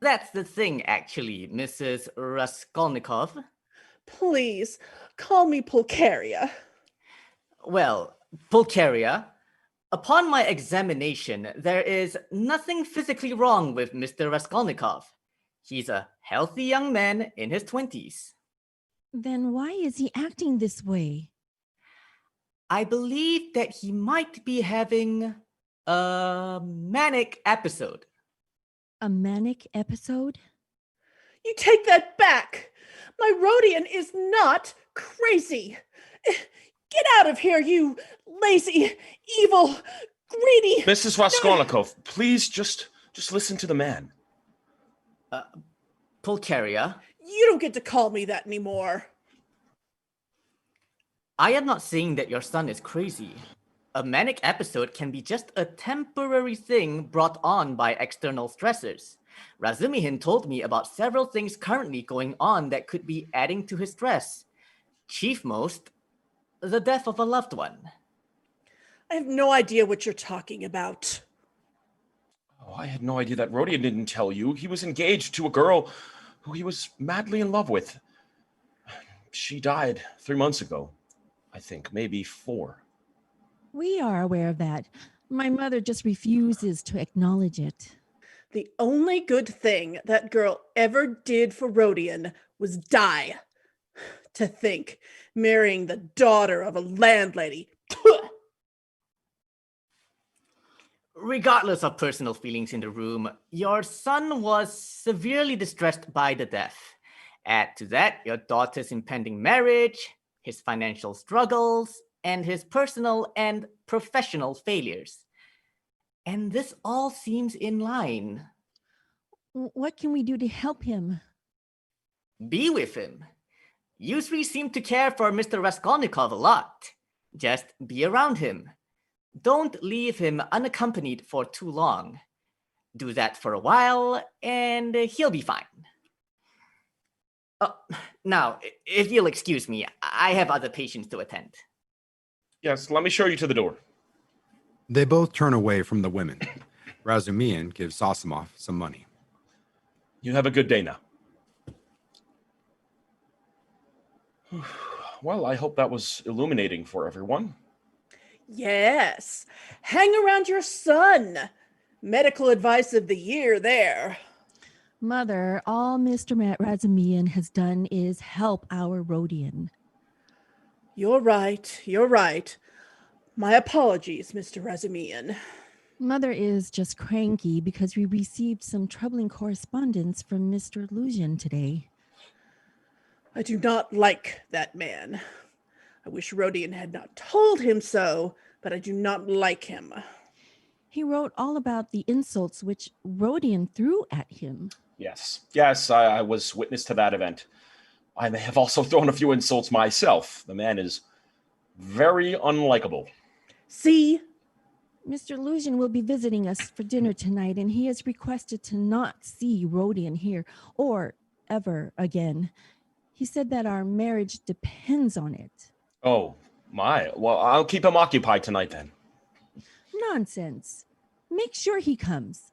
That's the thing, actually, Mrs. Raskolnikov. Please, call me Pulcheria. Well, Pulcheria, upon my examination, there is nothing physically wrong with Mr. Raskolnikov. He's a healthy young man in his 20s. Then why is he acting this way? I believe that he might be having a manic episode. A manic episode? You take that back. My Rodion is not crazy. Get out of here, you lazy, evil, greedy... Mrs. Raskolnikov, please just listen to the man. Pulcheria? You don't get to call me that anymore. I am not saying that your son is crazy. A manic episode can be just a temporary thing brought on by external stressors. Razumihin told me about several things currently going on that could be adding to his stress. Chief most, the death of a loved one. I have no idea what you're talking about. Oh, I had no idea that Rodion didn't tell you. He was engaged to a girl who he was madly in love with. She died 3 months ago, I think, maybe 4. We are aware of that. My mother just refuses to acknowledge it. The only good thing that girl ever did for Rodion was die. To think, marrying the daughter of a landlady. Regardless of personal feelings in the room, your son was severely distressed by the death. Add to that your daughter's impending marriage, his financial struggles, and his personal and professional failures. And this all seems in line. What can we do to help him? Be with him. You three seem to care for Mr. Raskolnikov a lot. Just be around him. Don't leave him unaccompanied for too long. Do that for a while, and he'll be fine. Now, if you'll excuse me, I have other patients to attend. Yes, let me show you to the door. They both turn away from the women. Razumihin gives Sosimov some money. You have a good day now. Well, I hope that was illuminating for everyone. Yes. Hang around your son. Medical advice of the year there. Mother, all Mr. Razumihin has done is help our Rodion. You're right. You're right. My apologies, Mr. Razumihin. Mother is just cranky because we received some troubling correspondence from Mr. Luzian today. I do not like that man. I wish Rodion had not told him so, but I do not like him. He wrote all about the insults which Rodion threw at him. Yes, I was witness to that event. I may have also thrown a few insults myself. The man is very unlikable. See? Mr. Luzian will be visiting us for dinner tonight, and he has requested to not see Rodion here or ever again. He said that our marriage depends on it. Oh, my. Well, I'll keep him occupied tonight then. Nonsense. Make sure he comes.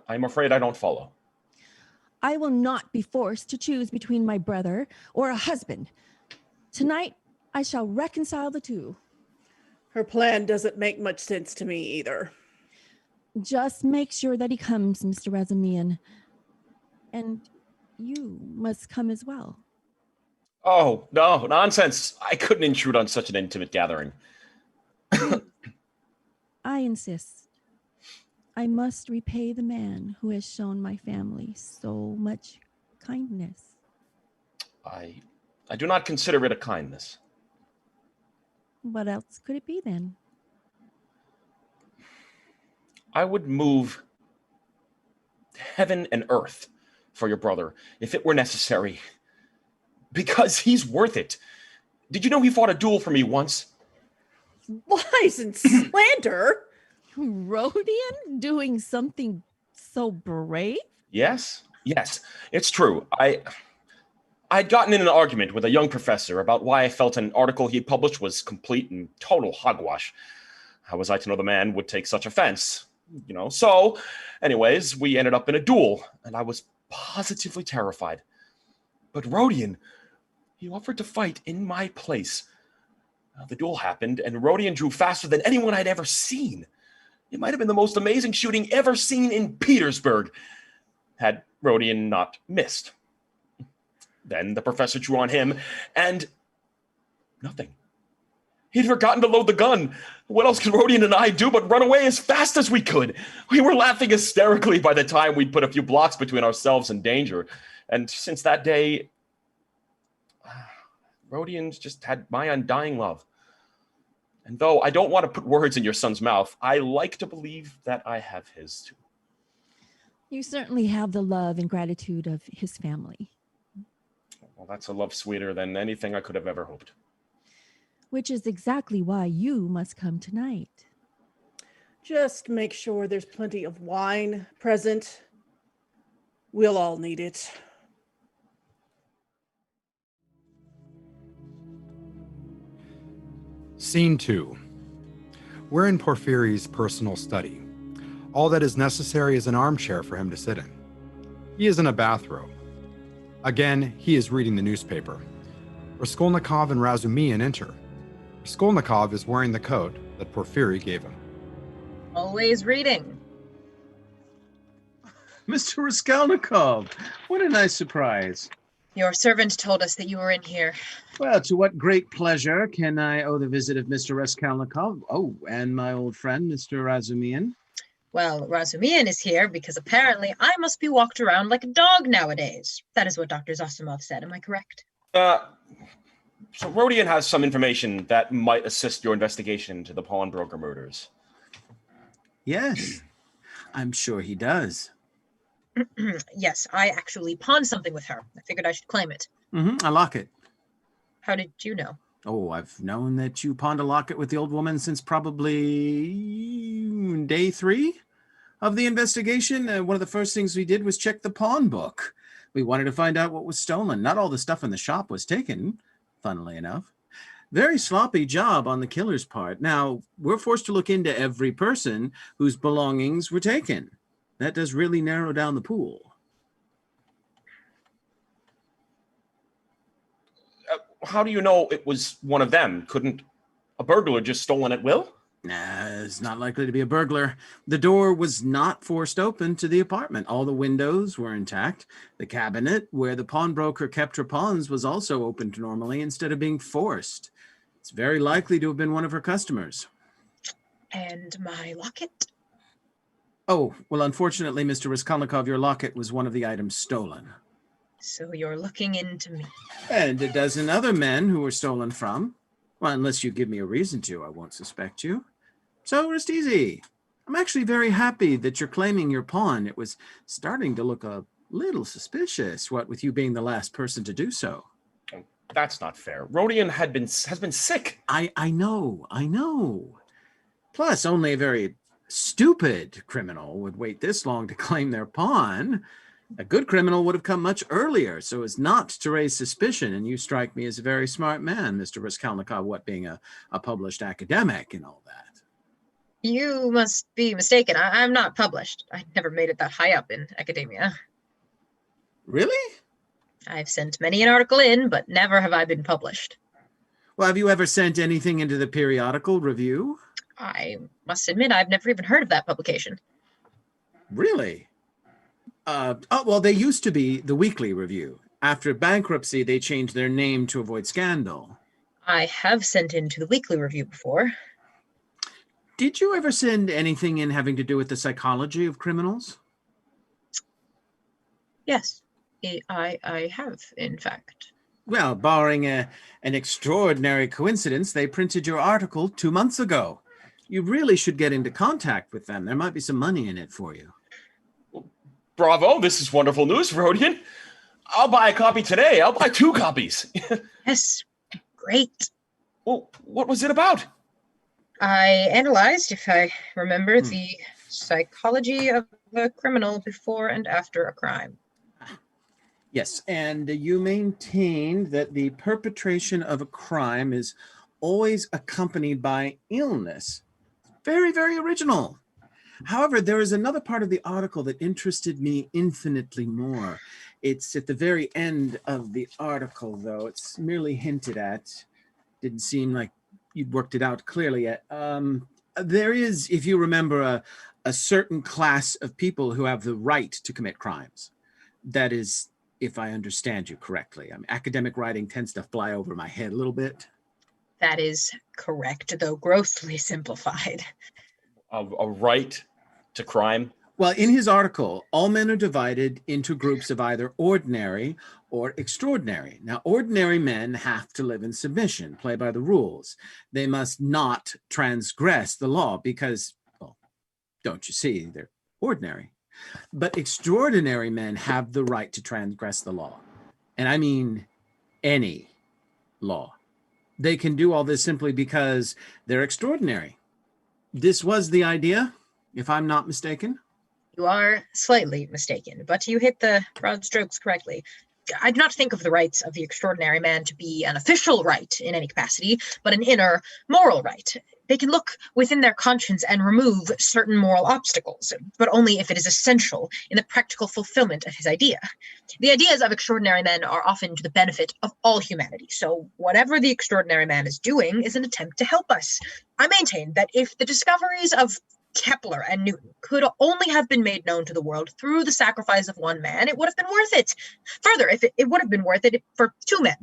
I'm afraid I don't follow. I will not be forced to choose between my brother or a husband. Tonight, I shall reconcile the two. Her plan doesn't make much sense to me either. Just make sure that he comes, Mr. Razumihin. And you must come as well. Oh, no, nonsense. I couldn't intrude on such an intimate gathering. I insist. I must repay the man who has shown my family so much kindness. I do not consider it a kindness. What else could it be then? I would move heaven and earth for your brother if it were necessary. Because he's worth it. Did you know he fought a duel for me once? Lies and slander? Rodion doing something so brave? Yes, it's true. I'd gotten in an argument with a young professor about why I felt an article he published was complete and total hogwash. How was I to know the man would take such offense? So, anyways, we ended up in a duel, and I was positively terrified. But Rodion, he offered to fight in my place. The duel happened, and Rodion drew faster than anyone I'd ever seen. It might have been the most amazing shooting ever seen in Petersburg, had Rodion not missed. Then the professor drew on him, and nothing. He'd forgotten to load the gun. What else could Rodion and I do but run away as fast as we could? We were laughing hysterically by the time we'd put a few blocks between ourselves and danger. And since that day, Rodion's just had my undying love. And though I don't want to put words in your son's mouth, I like to believe that I have his too. You certainly have the love and gratitude of his family. Well, that's a love sweeter than anything I could have ever hoped. Which is exactly why you must come tonight. Just make sure there's plenty of wine present. We'll all need it. Scene 2. We're in Porfiry's personal study. All that is necessary is an armchair for him to sit in. He is in a bathrobe. Again, he is reading the newspaper. Raskolnikov and Razumihin enter. Raskolnikov is wearing the coat that Porfiry gave him. Always reading. Mr. Raskolnikov, what a nice surprise. Your servant told us that you were in here. Well, to what great pleasure can I owe the visit of Mr. Raskolnikov? Oh, and my old friend, Mr. Razumian. Well, Razumian is here because apparently I must be walked around like a dog nowadays. That is what Dr. Zosimov said. Am I correct? So Rodion has some information that might assist your investigation into the pawnbroker murders. Yes, I'm sure he does. Yes, I actually pawned something with her. I figured I should claim it. A locket. How did you know? Oh, I've known that you pawned a locket with the old woman since probably day 3 of the investigation. One of the first things we did was check the pawn book. We wanted to find out what was stolen. Not all the stuff in the shop was taken, funnily enough. Very sloppy job on the killer's part. Now, we're forced to look into every person whose belongings were taken. That does really narrow down the pool. How do you know it was one of them? Couldn't a burglar just stolen at will? Nah, it's not likely to be a burglar. The door was not forced open to the apartment. All the windows were intact. The cabinet where the pawnbroker kept her pawns was also opened normally instead of being forced. It's very likely to have been one of her customers. And my locket? Oh, well, unfortunately, Mr. Raskolnikov, your locket was one of the items stolen. So you're looking into me. And a dozen other men who were stolen from. Well, unless you give me a reason to, I won't suspect you. So rest easy. I'm actually very happy that you're claiming your pawn. It was starting to look a little suspicious, what with you being the last person to do so. That's not fair. Rodion has been sick. I know. Plus, only a very stupid criminal would wait this long to claim their pawn. A good criminal would have come much earlier so as not to raise suspicion, and you strike me as a very smart man, Mr. Raskolnikov, what being a published academic and all that. You must be mistaken. I'm not published. I never made it that high up in academia. Really? I've sent many an article in, but never have I been published. Well, have you ever sent anything into the periodical review? I must admit I've never even heard of that publication. Really? Well, they used to be the Weekly Review. After bankruptcy, they changed their name to avoid scandal. I have sent in to the Weekly Review before. Did you ever send anything in having to do with the psychology of criminals? Yes, I have, in fact. Well, barring an extraordinary coincidence, they printed your article 2 months ago. You really should get into contact with them. There might be some money in it for you. Bravo, this is wonderful news, Rodion. I'll buy a copy today. I'll buy 2 copies. Yes, great. Well, what was it about? I analyzed, if I remember, the psychology of a criminal before and after a crime. Yes, and you maintained that the perpetration of a crime is always accompanied by illness. Very, very original. However, there is another part of the article that interested me infinitely more. It's at the very end of the article, though. It's merely hinted at. Didn't seem like you'd worked it out clearly yet. There is, if you remember, a certain class of people who have the right to commit crimes. That is, if I understand you correctly. I mean, academic writing tends to fly over my head a little bit. That is correct, though grossly simplified. A right to crime? Well, in his article, all men are divided into groups of either ordinary or extraordinary. Now, ordinary men have to live in submission, play by the rules. They must not transgress the law because, well, don't you see, they're ordinary. But extraordinary men have the right to transgress the law. And I mean any law. They can do all this simply because they're extraordinary. This was the idea, if I'm not mistaken. You are slightly mistaken, but you hit the broad strokes correctly. I do not think of the rights of the extraordinary man to be an official right in any capacity, but an inner moral right. They can look within their conscience and remove certain moral obstacles, but only if it is essential in the practical fulfillment of his idea. The ideas of extraordinary men are often to the benefit of all humanity, so whatever the extraordinary man is doing is an attempt to help us. I maintain that if the discoveries of Kepler and Newton could only have been made known to the world through the sacrifice of one man, it would have been worth it. Further, if it would have been worth it for two men,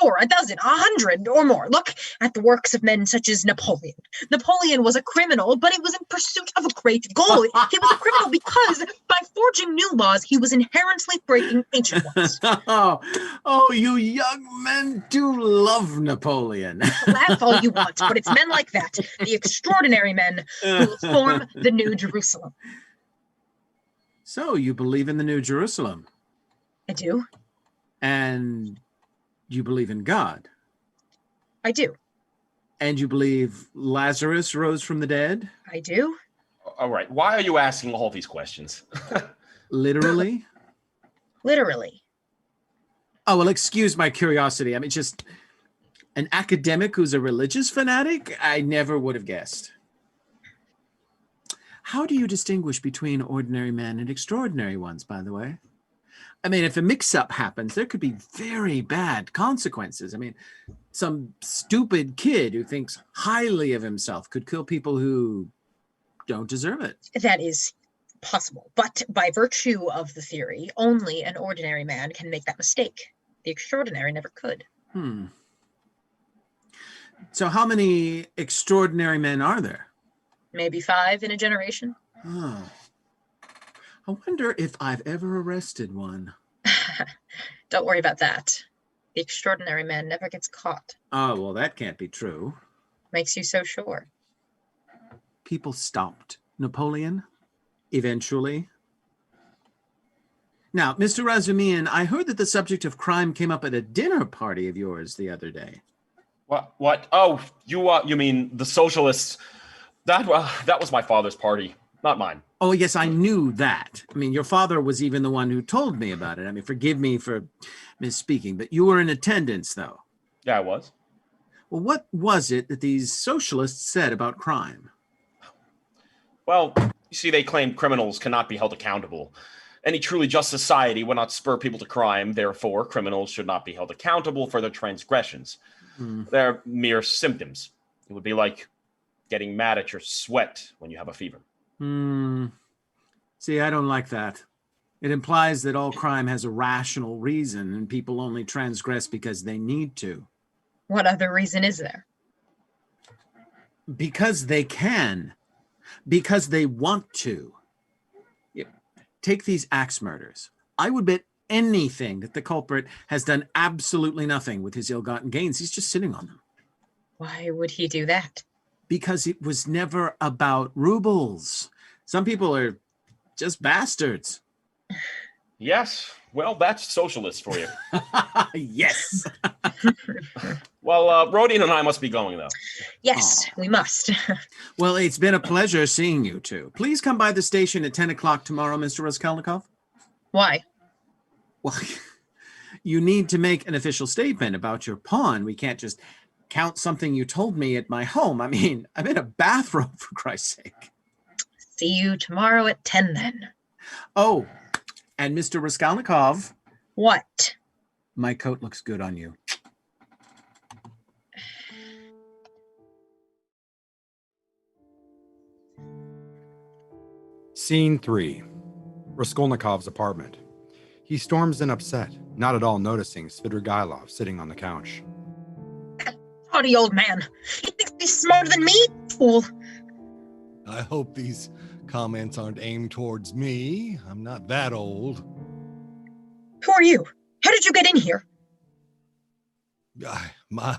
4, a dozen, 100 or more. Look at the works of men such as Napoleon. Napoleon was a criminal, but it was in pursuit of a great goal. He was a criminal because by forging new laws, he was inherently breaking ancient ones. Oh, you young men do love Napoleon. Laugh all you want, but it's men like that, the extraordinary men, who will form the New Jerusalem. So you believe in the New Jerusalem? I do. And you believe in God? I do. And you believe Lazarus rose from the dead? I do. All right. Why are you asking all these questions? Literally? Literally. Oh, well, excuse my curiosity. I mean, just an academic who's a religious fanatic? I never would have guessed. How do you distinguish between ordinary men and extraordinary ones, by the way? I mean, if a mix-up happens, there could be very bad consequences. I mean, some stupid kid who thinks highly of himself could kill people who don't deserve it. That is possible. But by virtue of the theory, only an ordinary man can make that mistake. The extraordinary never could. So how many extraordinary men are there? Maybe 5 in a generation. Oh. I wonder if I've ever arrested one. Don't worry about that. The extraordinary man never gets caught. Oh, well, that can't be true. Makes you so sure. People stopped Napoleon, eventually. Now, Mr. Razumian, I heard that the subject of crime came up at a dinner party of yours the other day. What? Oh, you mean the socialists? That was my father's party, not mine. Oh, yes, I knew that. I mean, your father was even the one who told me about it. I mean, forgive me for misspeaking, but you were in attendance, though. Yeah, I was. Well, what was it that these socialists said about crime? Well, you see, they claim criminals cannot be held accountable. Any truly just society would not spur people to crime. Therefore, criminals should not be held accountable for their transgressions. They're mere symptoms. It would be like getting mad at your sweat when you have a fever. See, I don't like that. It implies that all crime has a rational reason and people only transgress because they need to. What other reason is there? Because they can. Because they want to. Take these axe murders. I would bet anything that the culprit has done absolutely nothing with his ill-gotten gains. He's just sitting on them. Why would he do that? Because it was never about rubles. Some people are just bastards. Yes. Well, that's socialist for you. Yes. Well, Rodian and I must be going, though. Yes, we must. Well, it's been a pleasure seeing you two. Please come by the station at 10 o'clock tomorrow, Mr. Roskolnikov. Why? Well, you need to make an official statement about your pawn. We can't just count something you told me at my home. I mean, I'm in a bathrobe, for Christ's sake. See you tomorrow at 10, then. Oh, and Mr. Raskolnikov. What? My coat looks good on you. Scene 3. Raskolnikov's apartment. He storms in upset, not at all noticing Svidrigailov sitting on the couch. That haughty old man. He thinks he's smarter than me, fool. I hope these comments aren't aimed towards me. I'm not that old. Who are you? How did you get in here?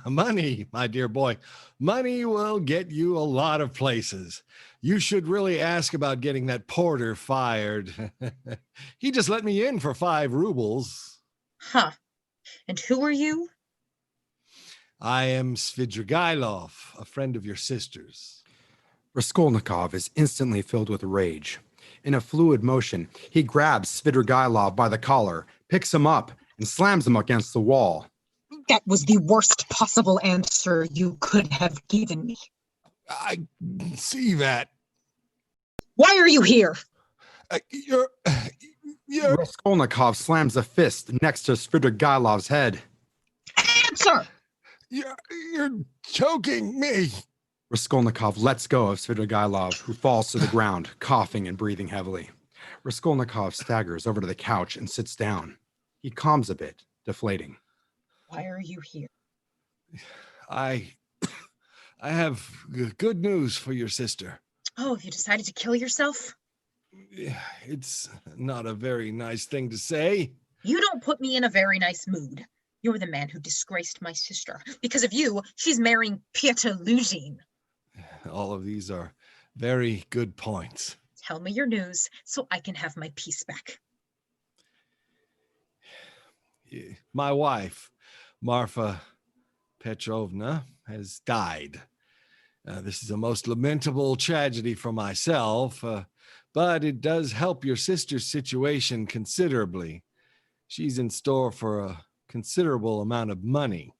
Money, my dear boy. Money will get you a lot of places. You should really ask about getting that porter fired. He just let me in for 5 rubles. Huh. And who are you? I am Svidrigailov, a friend of your sister's. Raskolnikov is instantly filled with rage. In a fluid motion, he grabs Svidrigailov by the collar, picks him up, and slams him against the wall. That was the worst possible answer you could have given me. I see that. Why are you here? You're... Raskolnikov slams a fist next to Svidrigailov's head. Answer! You're choking me. Raskolnikov lets go of Svidrigailov, who falls to the ground, coughing and breathing heavily. Raskolnikov staggers over to the couch and sits down. He calms a bit, deflating. Why are you here? I have good news for your sister. Oh, have you decided to kill yourself? It's not a very nice thing to say. You don't put me in a very nice mood. You're the man who disgraced my sister. Because of you, she's marrying Pyotr Luzhin. All of these are very good points. Tell me your news so I can have my peace back. My wife, Marfa Petrovna, has died. This is a most lamentable tragedy for myself, but it does help your sister's situation considerably. She's in store for a considerable amount of money.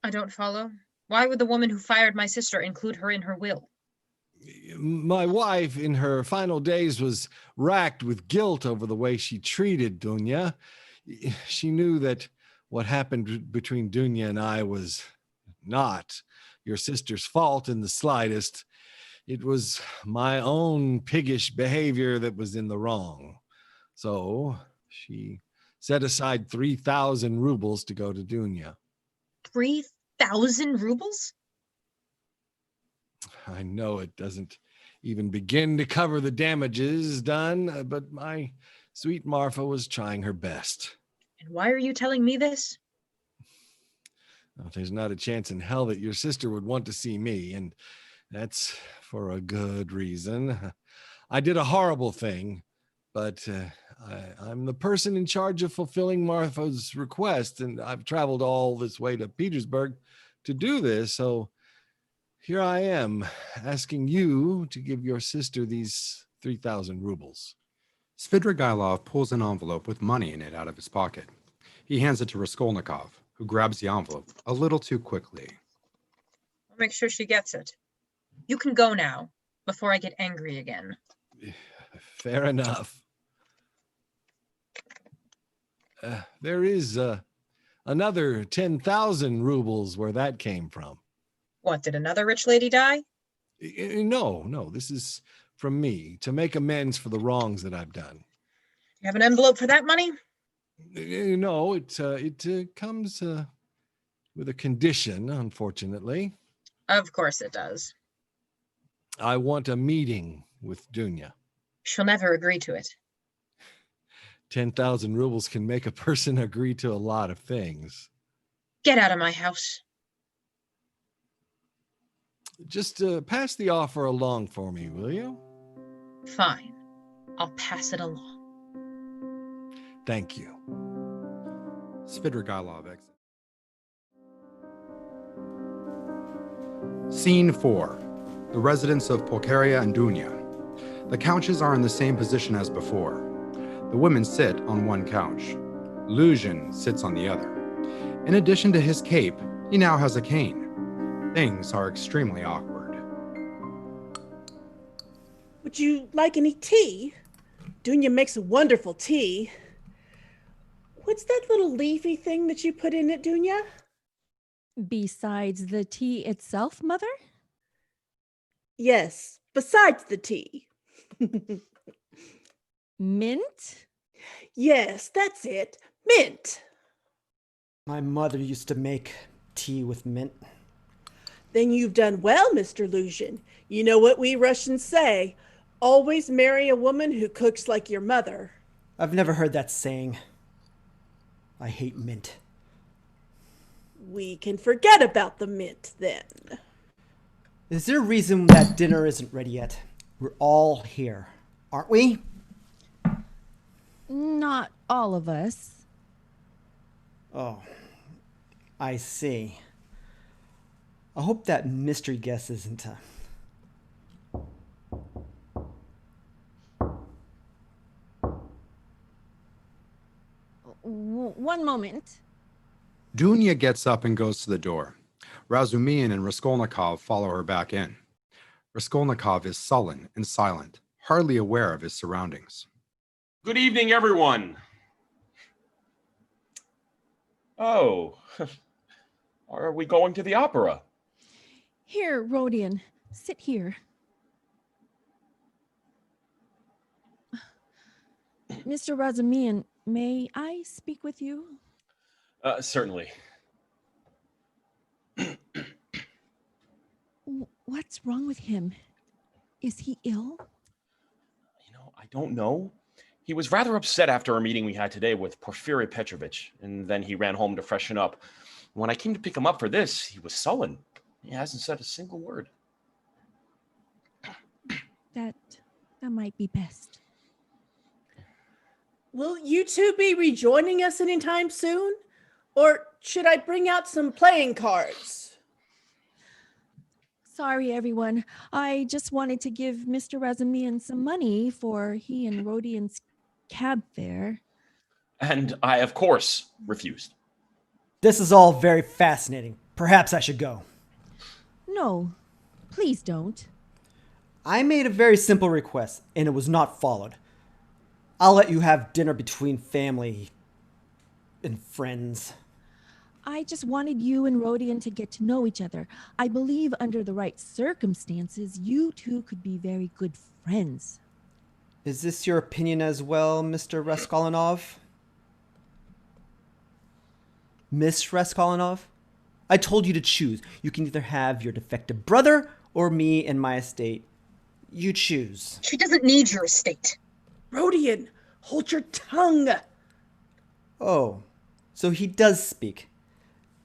I don't follow. Why would the woman who fired my sister include her in her will? My wife, in her final days, was racked with guilt over the way she treated Dunya. She knew that what happened between Dunya and I was not your sister's fault in the slightest. It was my own piggish behavior that was in the wrong. So she set aside 3,000 rubles to go to Dunya. 3,000 rubles? I know it doesn't even begin to cover the damages done, but my sweet Marfa was trying her best. And why are you telling me this? Well, there's not a chance in hell that your sister would want to see me, and that's for a good reason. I did a horrible thing, but I'm the person in charge of fulfilling Marfa's request, and I've traveled all this way to Petersburg to do this, so here I am asking you to give your sister these 3,000 rubles. Svidrigailov pulls an envelope with money in it out of his pocket. He hands it to Raskolnikov, who grabs the envelope a little too quickly. I'll make sure she gets it. You can go now, before I get angry again. Fair enough. There is another 10,000 rubles where that came from. What, did another rich lady die? No, this is from me to make amends for the wrongs that I've done. You have an envelope for that money? No, it comes with a condition, unfortunately. Of course it does. I want a meeting with Dunya. She'll never agree to it. 10,000 rubles can make a person agree to a lot of things. Get out of my house. Just pass the offer along for me, will you? Fine. I'll pass it along. Thank you. Svidrigailov exits. Scene 4. The residence of Pulcheria and Dunya. The couches are in the same position as before. The women sit on one couch. Luzhin sits on the other. In addition to his cape, he now has a cane. Things are extremely awkward. Would you like any tea? Dunya makes a wonderful tea. What's that little leafy thing that you put in it, Dunya? Besides the tea itself, Mother? Yes, besides the tea. Mint? Yes, that's it. Mint. My mother used to make tea with mint. Then you've done well, Mr. Luzhin. You know what we Russians say, always marry a woman who cooks like your mother. I've never heard that saying. I hate mint. We can forget about the mint then. Is there a reason that dinner isn't ready yet? We're all here, aren't we? Not all of us. Oh, I see. I hope that mystery guest isn't One moment. Dunya gets up and goes to the door. Razumihin and Raskolnikov follow her back in. Raskolnikov is sullen and silent, hardly aware of his surroundings. Good evening, everyone. Oh, are we going to the opera? Here, Rodion, Sit here. Mr. Razamian, may I speak with you? Certainly. What's wrong with him? Is he ill? I don't know. He was rather upset after a meeting we had today with Porfiry Petrovich, and then he ran home to freshen up. When I came to pick him up for this, he was sullen. He hasn't said a single word. That might be best. Will you two be rejoining us anytime soon? Or should I bring out some playing cards? Sorry, everyone. I just wanted to give Mr. Razamian some money for he and Rodian's cab fare. And I, of course, refused. This is all very fascinating. Perhaps I should go. No, please don't. I made a very simple request, and it was not followed. I'll let you have dinner between family and friends. I just wanted you and Rodian to get to know each other. I believe under the right circumstances, you two could be very good friends. Is this your opinion as well, Mr. Raskolnikov? Miss Raskolnikov? I told you to choose. You can either have your defective brother or me and my estate. You choose. She doesn't need your estate. Rodian, hold your tongue. Oh, so he does speak.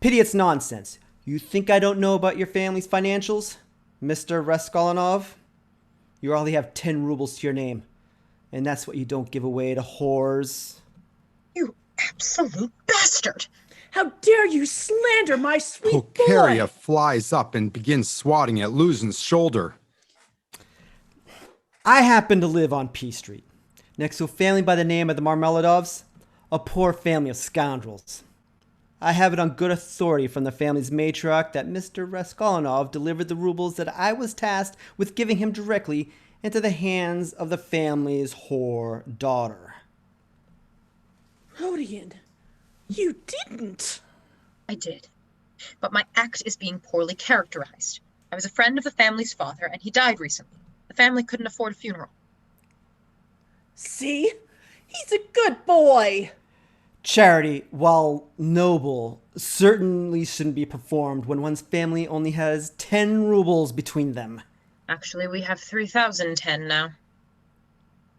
Pity it's nonsense. You think I don't know about your family's financials, Mr. Raskolnikov? You only have 10 rubles to your name, and that's what you don't give away to whores. You absolute bastard! How dare you slander my sweet Pulcheria boy! flies up and begins swatting at Luzin's shoulder. I happen to live on P Street, next to a family by the name of the Marmeladovs, a poor family of scoundrels. I have it on good authority from the family's matriarch that Mr. Raskolnikov delivered the rubles that I was tasked with giving him directly into the hands of the family's whore daughter. Rodian, you didn't. I did. But my act is being poorly characterized. I was a friend of the family's father, and he died recently. The family couldn't afford a funeral. See? He's a good boy. Charity, while noble, certainly shouldn't be performed when one's family only has 10 rubles between them. Actually, we have 3,010 now.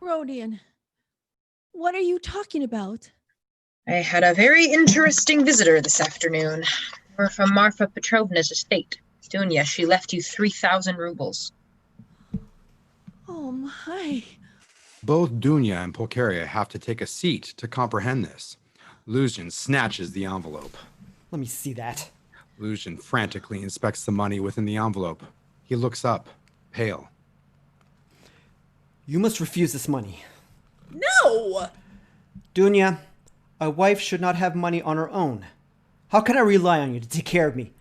Rodian, what are you talking about? I had a very interesting visitor this afternoon. We're from Marfa Petrovna's estate. Dunya, she left you 3,000 rubles. Oh my. Both Dunya and Pulcheria have to take a seat to comprehend this. Luzhin snatches the envelope. Let me see that. Luzhin frantically inspects the money within the envelope. He looks up, pale. You must refuse this money. No! Dunya, a wife should not have money on her own. How can I rely on you to take care of me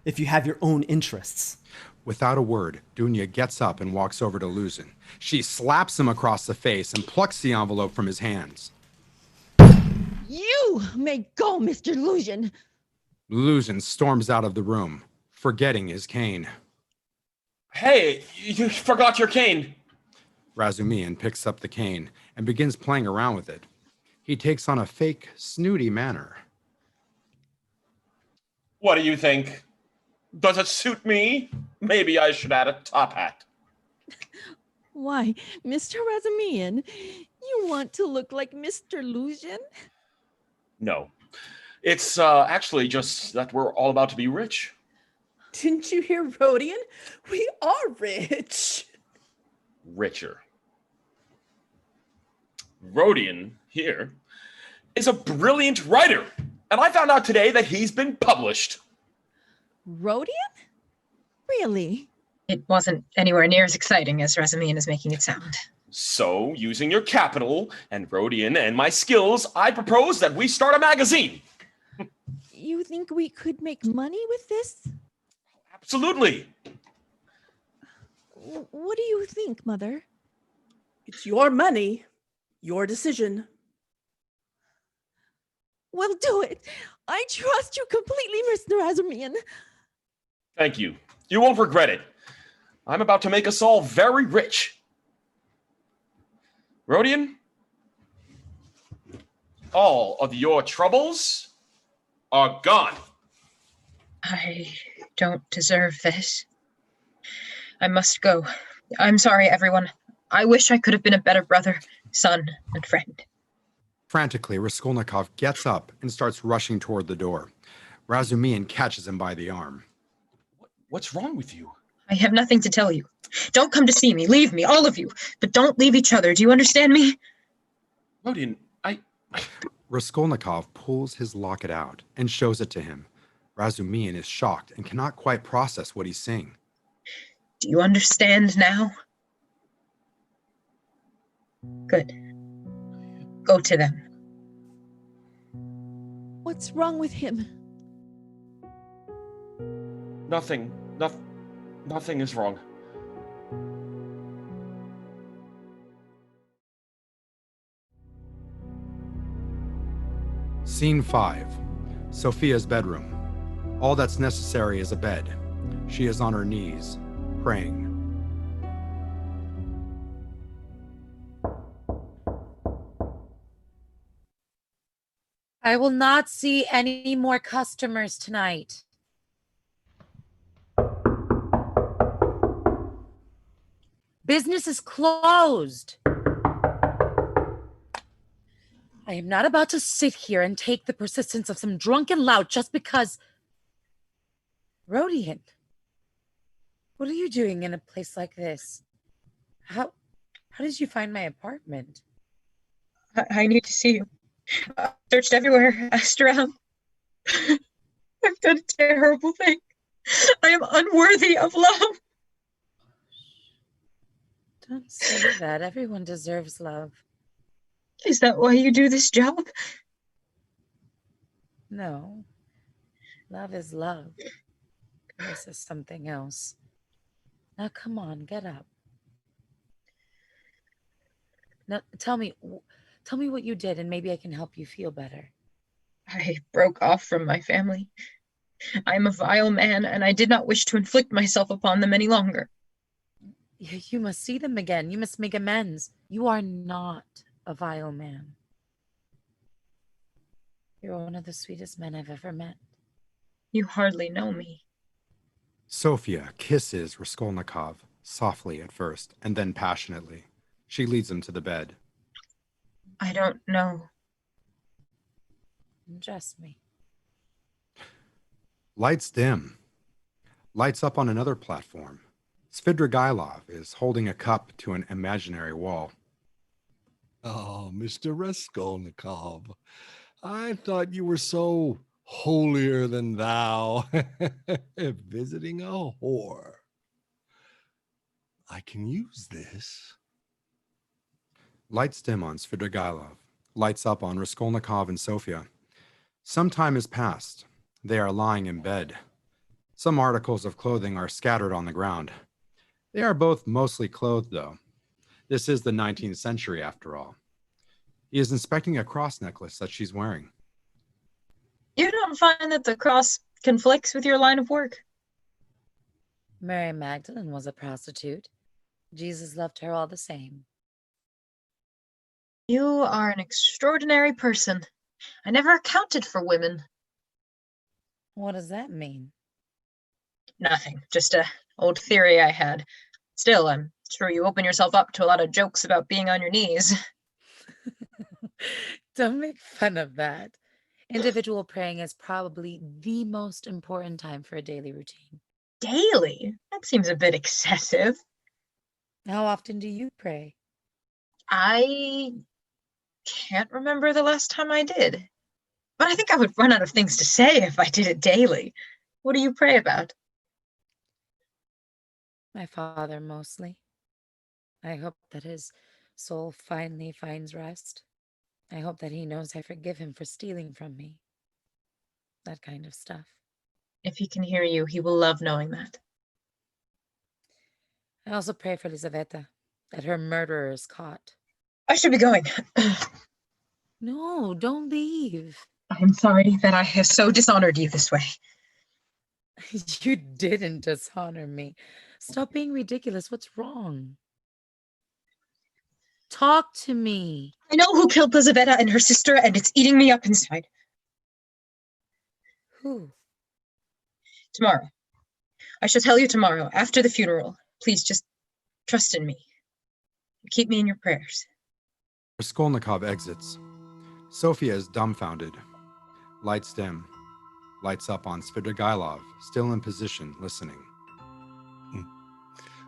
if you have your own interests? Without a word, Dunya gets up and walks over to Luzhin. She slaps him across the face and plucks the envelope from his hands. You may go, Mr. Luzhin. Luzhin storms out of the room, forgetting his cane. Hey, you forgot your cane. Razumian picks up the cane and begins playing around with it. He takes on a fake, snooty manner. What do you think? Does it suit me? Maybe I should add a top hat. Why, Mr. Razamian, you want to look like Mr. Luzhin? No. It's actually just that we're all about to be rich. Didn't you hear Rodian? We are rich. Richer. Rodian, here, is a brilliant writer. And I found out today that he's been published. Rodian? Really? It wasn't anywhere near as exciting as Razamian is making it sound. So, using your capital and Rodian and my skills, I propose that we start a magazine. You think we could make money with this? Absolutely. What do you think, Mother? It's your money, your decision. We'll do it. I trust you completely, Mr. Razamian. Thank you. You won't regret it. I'm about to make us all very rich. Rodion, all of your troubles are gone. I don't deserve this. I must go. I'm sorry, everyone. I wish I could have been a better brother, son, and friend. Frantically, Raskolnikov gets up and starts rushing toward the door. Razumihin catches him by the arm. What's wrong with you? I have nothing to tell you. Don't come to see me. Leave me, all of you. But don't leave each other. Do you understand me? Rodion, Raskolnikov pulls his locket out and shows it to him. Razumihin is shocked and cannot quite process what he's saying. Do you understand now? Good. Go to them. What's wrong with him? Nothing is wrong. Scene 5. Sophia's bedroom. All that's necessary is a bed. She is on her knees, praying. I will not see any more customers tonight. Business is closed. I am not about to sit here and take the persistence of some drunken lout just because. Rodion, what are you doing in a place like this? How did you find my apartment? I need to see you. I searched everywhere, asked around. I've done a terrible thing. I am unworthy of love. Don't say that. Everyone deserves love. Is that why you do this job? No. Love is love. This is something else. Now, come on, get up. Now, tell me what you did, and maybe I can help you feel better. I broke off from my family. I am a vile man, and I did not wish to inflict myself upon them any longer. You must see them again. You must make amends. You are not a vile man. You're one of the sweetest men I've ever met. You hardly know me. Sophia kisses Raskolnikov, softly at first, and then passionately. She leads him to the bed. I don't know. Undress me. Lights dim. Lights up on another platform. Svidrigailov is holding a cup to an imaginary wall. Oh, Mr. Raskolnikov, I thought you were so holier than thou, visiting a whore. I can use this. Lights dim on Svidrigailov. Lights up on Raskolnikov and Sophia. Some time has passed. They are lying in bed. Some articles of clothing are scattered on the ground. They are both mostly clothed, though. This is the 19th century, after all. He is inspecting a cross necklace that she's wearing. You don't find that the cross conflicts with your line of work? Mary Magdalene was a prostitute. Jesus loved her all the same. You are an extraordinary person. I never accounted for women. What does that mean? Nothing. Just a old theory I had. Still, I'm sure you open yourself up to a lot of jokes about being on your knees. Don't make fun of that. Individual praying is probably the most important time for a daily routine. Daily? That seems a bit excessive. How often do you pray? I can't remember the last time I did. But I think I would run out of things to say if I did it daily. What do you pray about? My father, mostly. I hope that his soul finally finds rest. I hope that he knows I forgive him for stealing from me. That kind of stuff. If he can hear you, he will love knowing that. I also pray for Lizaveta, that her murderer is caught. I should be going. No, don't leave. I'm sorry that I have so dishonored you this way. You didn't dishonor me. Stop being ridiculous. What's wrong? Talk to me. I know who killed Lizaveta and her sister, and it's eating me up inside. Who? Tomorrow. I shall tell you tomorrow, after the funeral. Please just trust in me. Keep me in your prayers. Raskolnikov exits. Sophia is dumbfounded. Lights dim. Lights up on Svidrigailov, still in position, listening.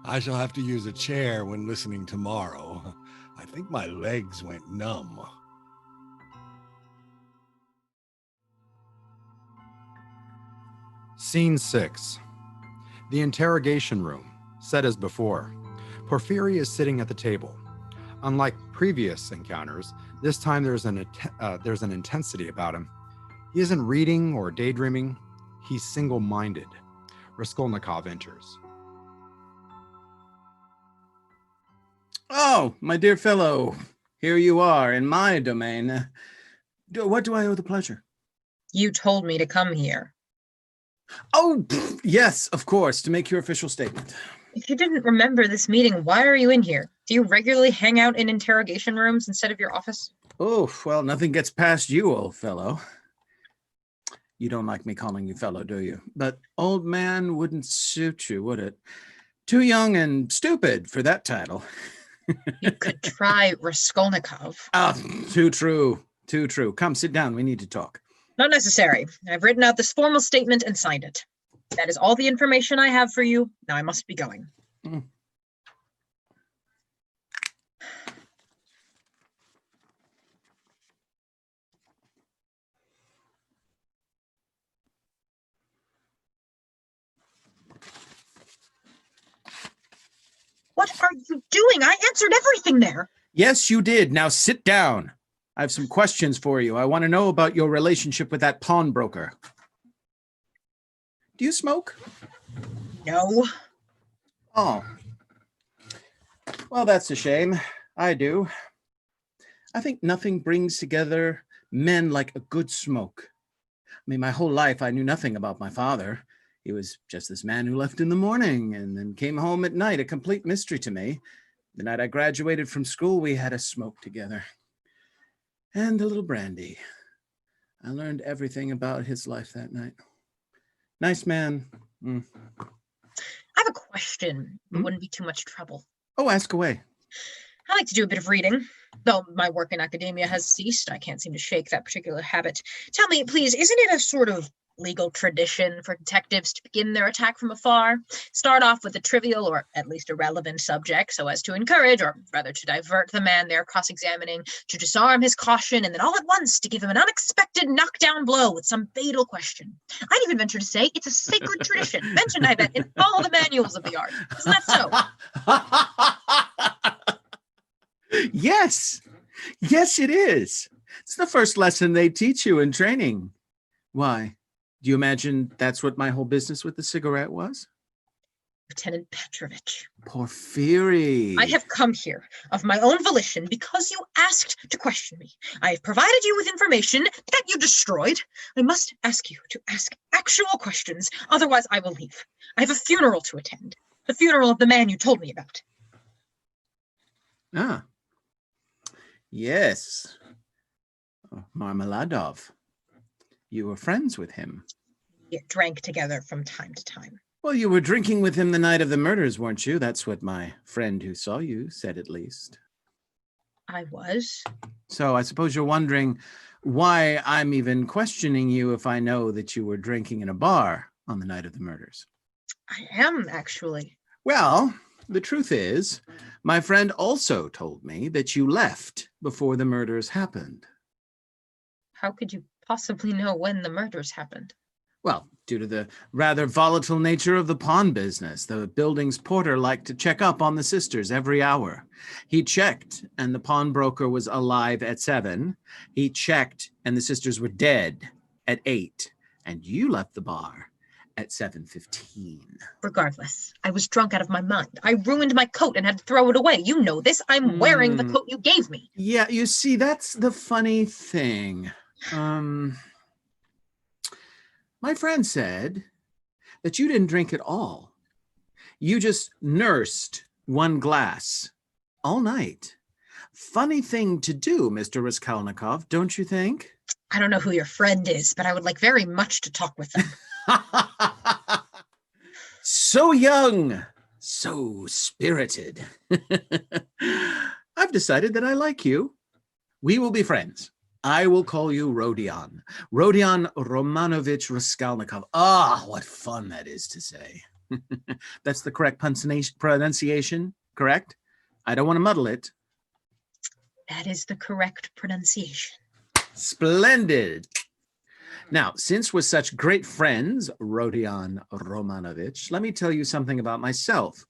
I shall have to use a chair when listening tomorrow. I think my legs went numb. Scene 6. The interrogation room, set as before. Porfiry is sitting at the table. Unlike previous encounters, this time there's an intensity about him. He isn't reading or daydreaming. He's single-minded. Raskolnikov enters. Oh, my dear fellow, here you are in my domain. What do I owe the pleasure? You told me to come here. Oh, yes, of course, to make your official statement. If you didn't remember this meeting, why are you in here? Do you regularly hang out in interrogation rooms instead of your office? Oh, well, nothing gets past you, old fellow. You don't like me calling you fellow, do you? But old man wouldn't suit you, would it? Too young and stupid for that title. You could try Raskolnikov. Ah, too true, too true. Come, sit down. We need to talk. Not necessary. I've written out this formal statement and signed it. That is all the information I have for you. Now I must be going. What are you doing? I answered everything there. Yes, you did. Now sit down. I have some questions for you. I want to know about your relationship with that pawnbroker. Do you smoke? No. Oh. Well, that's a shame. I do. I think nothing brings together men like a good smoke. I mean, my whole life I knew nothing about my father. He was just this man who left in the morning and then came home at night, a complete mystery to me. The night I graduated from school, we had a smoke together. And a little brandy. I learned everything about his life that night. Nice man. I have a question. It wouldn't be too much trouble. Oh, ask away. I like to do a bit of reading. Though my work in academia has ceased, I can't seem to shake that particular habit. Tell me, please, isn't it a sort of legal tradition for detectives to begin their attack from afar? Start off with a trivial or at least irrelevant subject so as to encourage, or rather to divert the man they're cross-examining, to disarm his caution, and then all at once to give him an unexpected knockdown blow with some fatal question. I'd even venture to say it's a sacred tradition, mentioned, I bet, in all the manuals of the art. Isn't that so? Yes. Yes, it is. It's the first lesson they teach you in training. Why? Do you imagine that's what my whole business with the cigarette was? Lieutenant Petrovich. Porfiry. I have come here of my own volition because you asked to question me. I have provided you with information that you destroyed. I must ask you to ask actual questions, otherwise I will leave. I have a funeral to attend. The funeral of the man you told me about. Ah. Yes. Marmeladov. You were friends with him. We drank together from time to time. Well, you were drinking with him the night of the murders, weren't you? That's what my friend who saw you said, at least. I was. So I suppose you're wondering why I'm even questioning you if I know that you were drinking in a bar on the night of the murders. I am, actually. Well, the truth is, my friend also told me that you left before the murders happened. How could you possibly know when the murders happened? Well, due to the rather volatile nature of the pawn business, the building's porter liked to check up on the sisters every hour. He checked, and the pawnbroker was alive at 7. He checked, and the sisters were dead at 8. And you left the bar at 7:15. Regardless, I was drunk out of my mind. I ruined my coat and had to throw it away. You know this. I'm wearing the coat you gave me. Yeah, you see, that's the funny thing. My friend said that you didn't drink at all. You just nursed one glass all night. Funny thing to do, Mr. Raskolnikov, don't you think? I don't know who your friend is, but I would like very much to talk with them. So young, so spirited. I've decided that I like you. We will be friends. I will call you Rodion. Rodion Romanovich Raskolnikov. Ah, what fun that is to say. That's the correct pronunciation, correct? I don't want to muddle it. That is the correct pronunciation. Splendid. Now, since we're such great friends, Rodion Romanovich, let me tell you something about myself.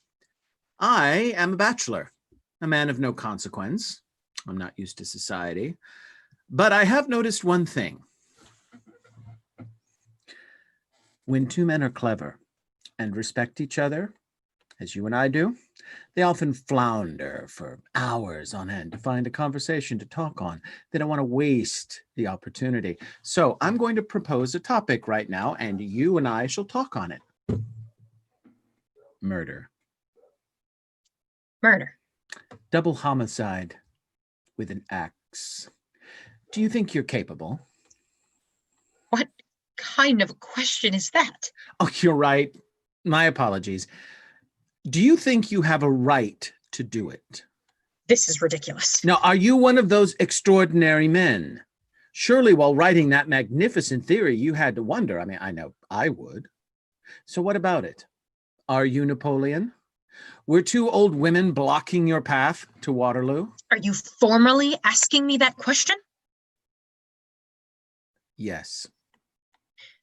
I am a bachelor, a man of no consequence. I'm not used to society. But I have noticed one thing. When two men are clever and respect each other, as you and I do, they often flounder for hours on end to find a conversation to talk on. They don't want to waste the opportunity. So I'm going to propose a topic right now, and you and I shall talk on it. Murder. Murder. Double homicide with an axe. Do you think you're capable? What kind of a question is that? Oh, you're right. My apologies. Do you think you have a right to do it? This is ridiculous. Now, are you one of those extraordinary men? Surely while writing that magnificent theory, you had to wonder. I mean, I know I would. So what about it? Are you Napoleon? Were two old women blocking your path to Waterloo? Are you formally asking me that question? Yes.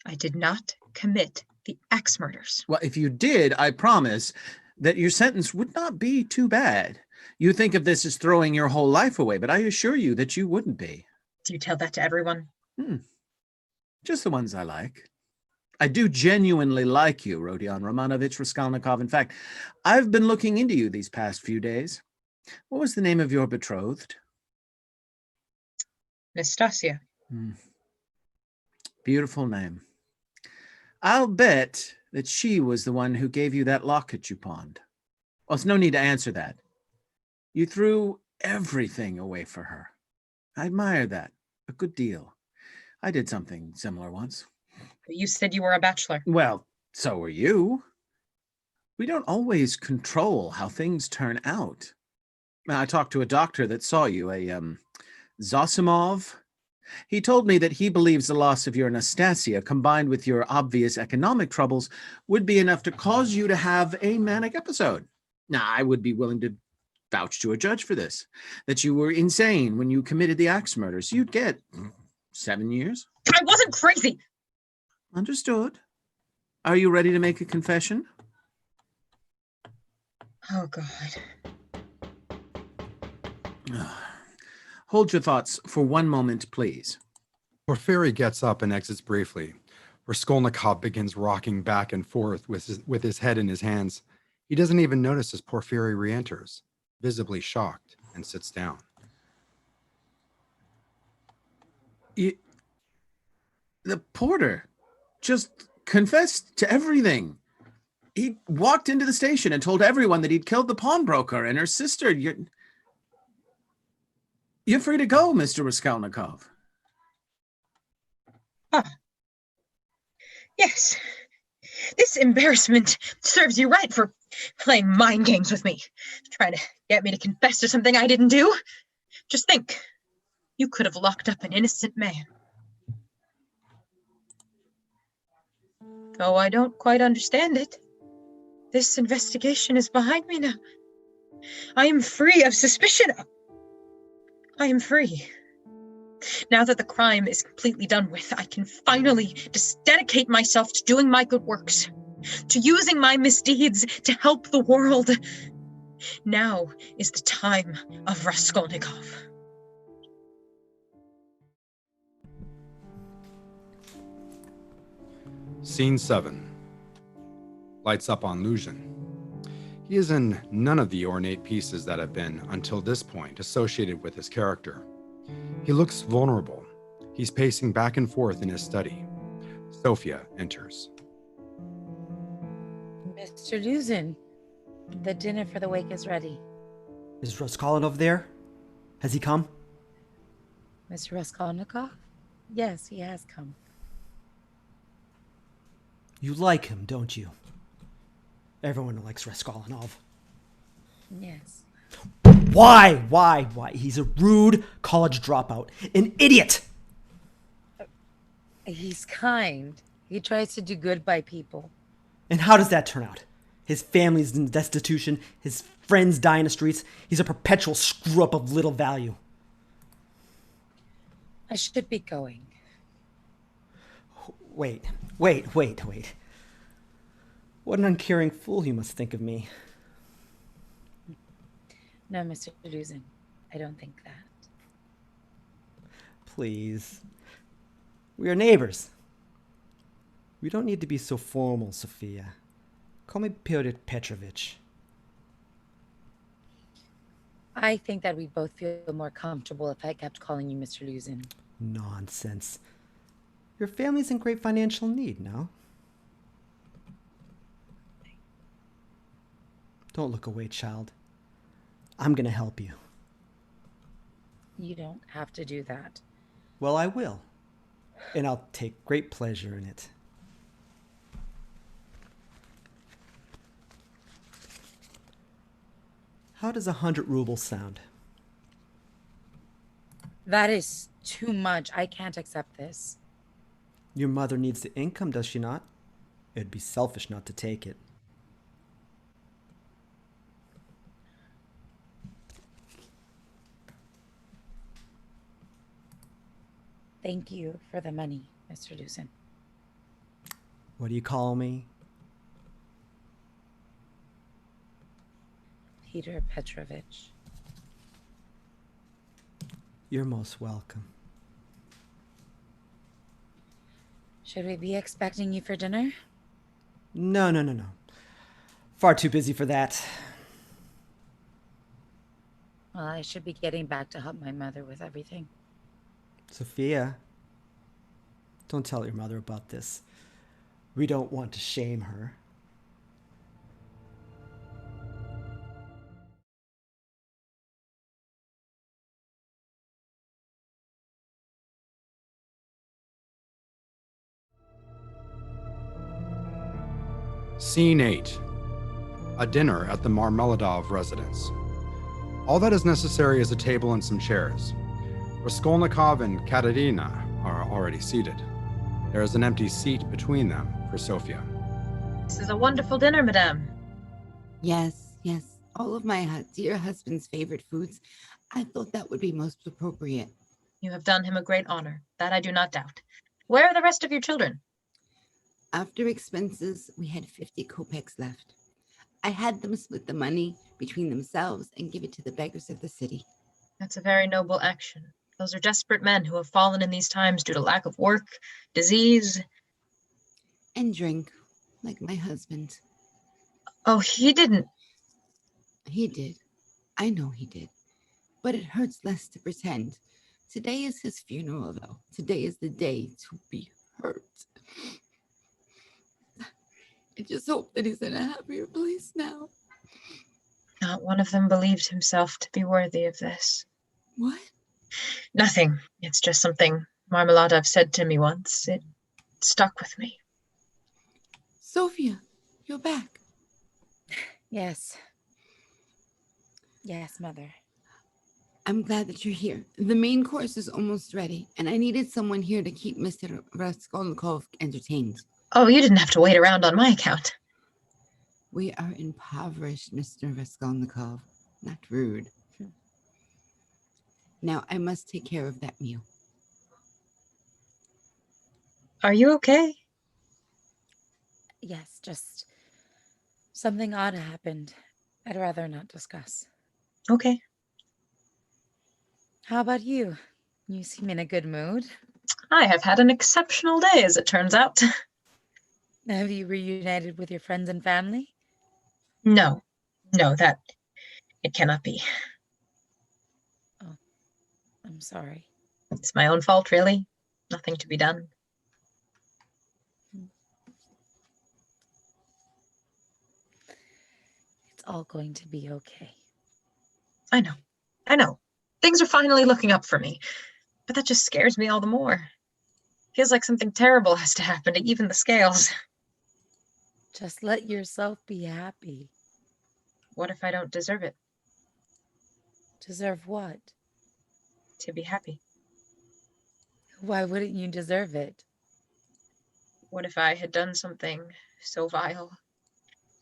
I did not commit the axe murders. Well, if you did, I promise that your sentence would not be too bad. You think of this as throwing your whole life away, but I assure you that you wouldn't be. Do you tell that to everyone? Just the ones I like. I do genuinely like you, Rodion Romanovich Raskolnikov. In fact, I've been looking into you these past few days. What was the name of your betrothed? Nastasia. Beautiful name. I'll bet that she was the one who gave you that locket you pawned. Well, it's no need to answer that. You threw everything away for her. I admire that a good deal. I did something similar once. You said you were a bachelor. Well, so were you. We don't always control how things turn out. I talked to a doctor that saw you, a Zosimov. He told me that he believes the loss of your Nastasia, combined with your obvious economic troubles, would be enough to cause you to have a manic episode. Now, I would be willing to vouch to a judge for this, that you were insane when you committed the axe murders. You'd get 7 years. I wasn't crazy. Understood. Are you ready to make a confession? Oh, God. Hold your thoughts for one moment, please. Porfiry gets up and exits briefly. Raskolnikov begins rocking back and forth with his head in his hands. He doesn't even notice as Porfiry re-enters, visibly shocked, and sits down. The porter just confessed to everything. He walked into the station and told everyone that he'd killed the pawnbroker and her sister. You're free to go, Mr. Raskolnikov. Yes. This embarrassment serves you right for playing mind games with me, trying to get me to confess to something I didn't do. Just think, you could have locked up an innocent man. Though I don't quite understand it. This investigation is behind me now. I am free of suspicion. I am free. Now that the crime is completely done with, I can finally just dedicate myself to doing my good works, to using my misdeeds to help the world. Now is the time of Raskolnikov. Scene 7. Lights up on Luzhin. He is in none of the ornate pieces that have been, until this point, associated with his character. He looks vulnerable. He's pacing back and forth in his study. Sophia enters. Mr. Luzin, the dinner for the wake is ready. Is Roskolnikov there? Has he come? Mr. Raskolnikov? Yes, he has come. You like him, don't you? Everyone likes Raskolnikov. Yes. Why? Why? He's a rude college dropout. An idiot! He's kind. He tries to do good by people. And how does that turn out? His family's in destitution, his friends die in the streets. He's a perpetual screw-up of little value. I should be going. Wait. What an uncaring fool you must think of me. No, Mr. Luzin, I don't think that. Please. We are neighbors. We don't need to be so formal, Sophia. Call me Pyotr Petrovich. I think that we both feel more comfortable if I kept calling you Mr. Luzin. Nonsense. Your family's in great financial need, no? Don't look away, child. I'm gonna help you. You don't have to do that. Well, I will. And I'll take great pleasure in it. How does 100 rubles sound? That is too much. I can't accept this. Your mother needs the income, does she not? It'd be selfish not to take it. Thank you for the money, Mr. Luzin. What do you call me? Peter Petrovich. You're most welcome. Should we be expecting you for dinner? No. Far too busy for that. Well, I should be getting back to help my mother with everything. Sophia, don't tell your mother about this. We don't want to shame her. Scene 8. A dinner at the Marmeladov residence. All that is necessary is a table and some chairs. Raskolnikov and Katerina are already seated. There is an empty seat between them for Sophia. This is a wonderful dinner, madame. Yes. All of my dear husband's favorite foods. I thought that would be most appropriate. You have done him a great honor. That I do not doubt. Where are the rest of your children? After expenses, we had 50 kopecks left. I had them split the money between themselves and give it to the beggars of the city. That's a very noble action. Those are desperate men who have fallen in these times due to lack of work, disease. And drink, like my husband. Oh, he didn't. He did. I know he did. But it hurts less to pretend. Today is his funeral, though. Today is the day to be hurt. I just hope that he's in a happier place now. Not one of them believed himself to be worthy of this. What? Nothing. It's just something Marmeladov said to me once. It stuck with me. Sophia, you're back. Yes. Yes, Mother. I'm glad that you're here. The main course is almost ready, and I needed someone here to keep Mr. Raskolnikov entertained. Oh, you didn't have to wait around on my account. We are impoverished, Mr. Raskolnikov. Not rude. Now, I must take care of that meal. Are you okay? Yes, just something odd happened. I'd rather not discuss. Okay. How about you? You seem in a good mood. I have had an exceptional day, as it turns out. Have you reunited with your friends and family? No, that it cannot be. Oh, I'm sorry. It's my own fault, really. Nothing to be done. 'T all going to be okay. I know. I know. Things are finally looking up for me. But that just scares me all the more. Feels like something terrible has to happen to even the scales. Just let yourself be happy. What if I don't deserve it? Deserve what? To be happy. Why wouldn't you deserve it? What if I had done something so vile,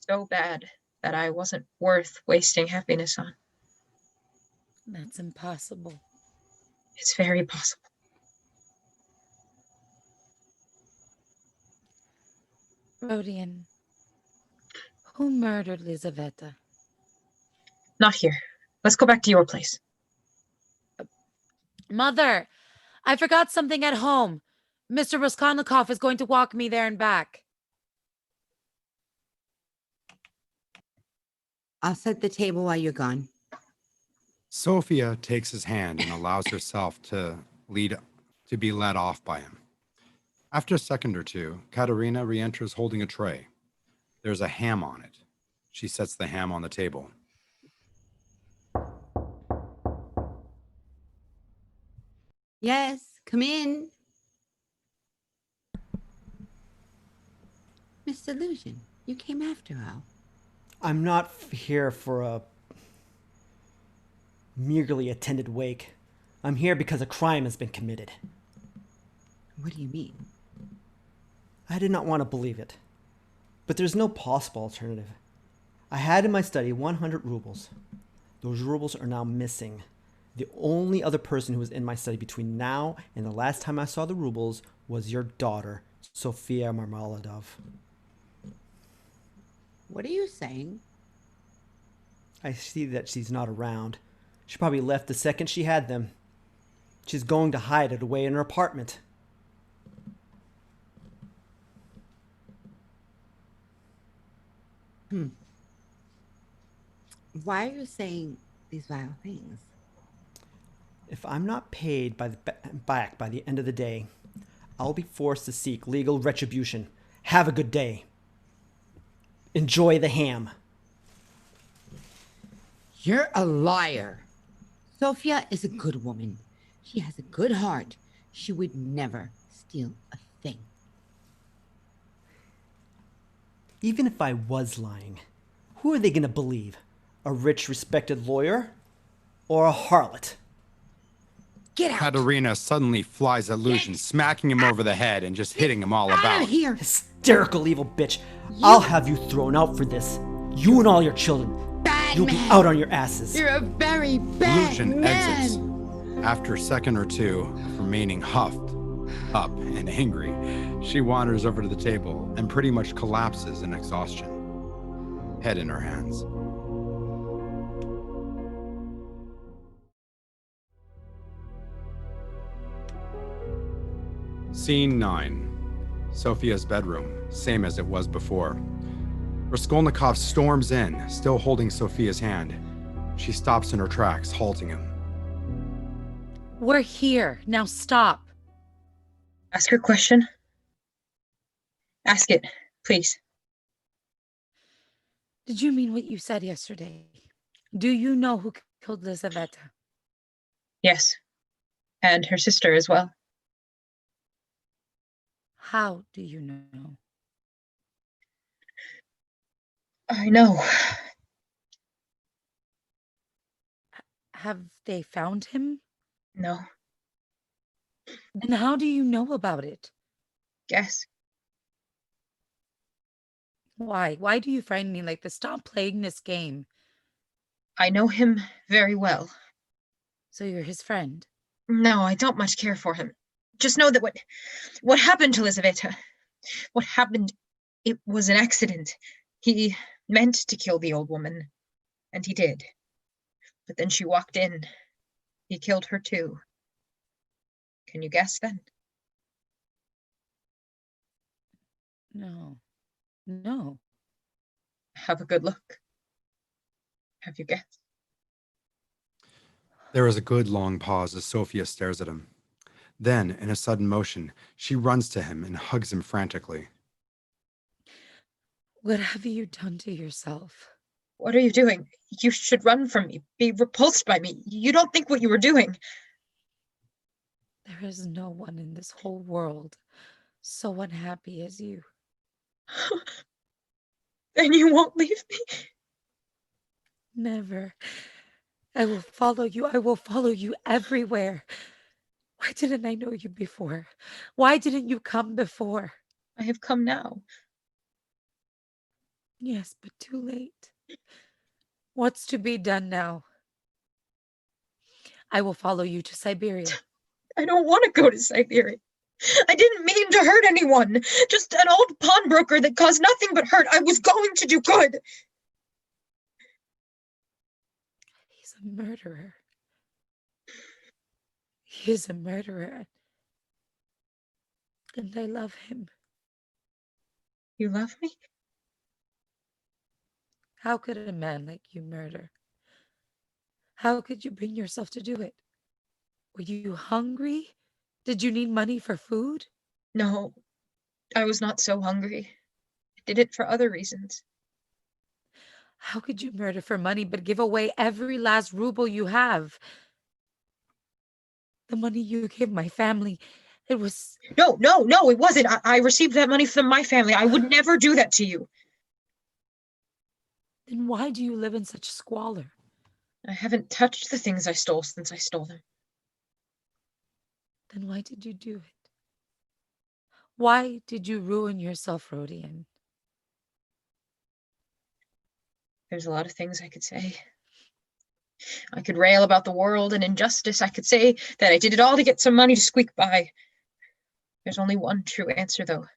so bad, that I wasn't worth wasting happiness on? That's impossible. It's very possible. Rodion, who murdered Lizaveta? Not here. Let's go back to your place. Mother, I forgot something at home. Mr. Roskolnikov is going to walk me there and back. I'll set the table while you're gone. Sophia takes his hand and allows herself to be led off by him. After a second or two, Katerina re-enters holding a tray. There's a ham on it. She sets the ham on the table. Yes, come in. Mr. Lucian, you came after all. I'm not here for a merely attended wake. I'm here because a crime has been committed. What do you mean? I did not want to believe it, but there's no possible alternative. I had in my study 100 rubles. Those rubles are now missing. The only other person who was in my study between now and the last time I saw the rubles was your daughter, Sophia Marmeladov. What are you saying? I see that she's not around. She probably left the second she had them. She's going to hide it away in her apartment. Why are you saying these vile things? If I'm not paid back by the end of the day, I'll be forced to seek legal retribution. Have a good day. Enjoy the ham. You're a liar. Sophia is a good woman. She has a good heart. She would never steal a thing. Even if I was lying, who are they going to believe? A rich, respected lawyer? Or a harlot? Get out! Katerina suddenly flies at Lucian, smacking him over the head and just hitting him all Out about. of here! Hysterical evil bitch. I'll have you thrown out for this. You and all your children. Bad You'll man. be out on your asses. You're a very bad Lucian man. exits. After a second or two of remaining huffed up and angry, she wanders over to the table and pretty much collapses in exhaustion, head in her hands. Scene 9. Sophia's bedroom, same as it was before. Raskolnikov storms in, still holding Sophia's hand. She stops in her tracks, halting him. We're here. Now stop. Ask your question. Ask it, please. Did you mean what you said yesterday? Do you know who killed Lizaveta? Yes. And her sister as well. How do you know? I know. Have they found him? No. Then how do you know about it? Guess. Why? Why do you frighten me like this? Stop playing this game. I know him very well. So you're his friend? No, I don't much care for him. Just know that what happened to Lizaveta, what happened, it was an accident. He meant to kill the old woman, and he did. But then she walked in. He killed her too. Can you guess then? No. No. Have a good look. Have you guessed? There is a good long pause as Sophia stares at him. Then, in a sudden motion, she runs to him and hugs him frantically. What have you done to yourself? What are you doing? You should run from me, be repulsed by me. You don't think what you were doing. There is no one in this whole world so unhappy as you. And you won't leave me? Never. I will follow you. I will follow you everywhere. Why didn't I know you before? Why didn't you come before? I have come now. Yes, but too late. What's to be done now? I will follow you to Siberia. I don't want to go to Siberia. I didn't mean to hurt anyone. Just an old pawnbroker that caused nothing but hurt. I was going to do good. He's a murderer. He is a murderer. And I love him. You love me? How could a man like you murder? How could you bring yourself to do it? Were you hungry? Did you need money for food? No, I was not so hungry. I did it for other reasons. How could you murder for money but give away every last ruble you have? The money you gave my family, it was... No, it wasn't. I received that money from my family. I would never do that to you. Then why do you live in such squalor? I haven't touched the things I stole since I stole them. Then why did you do it? Why did you ruin yourself, Rodion? There's a lot of things I could say. I could rail about the world and injustice. I could say that I did it all to get some money to squeak by. There's only one true answer, though.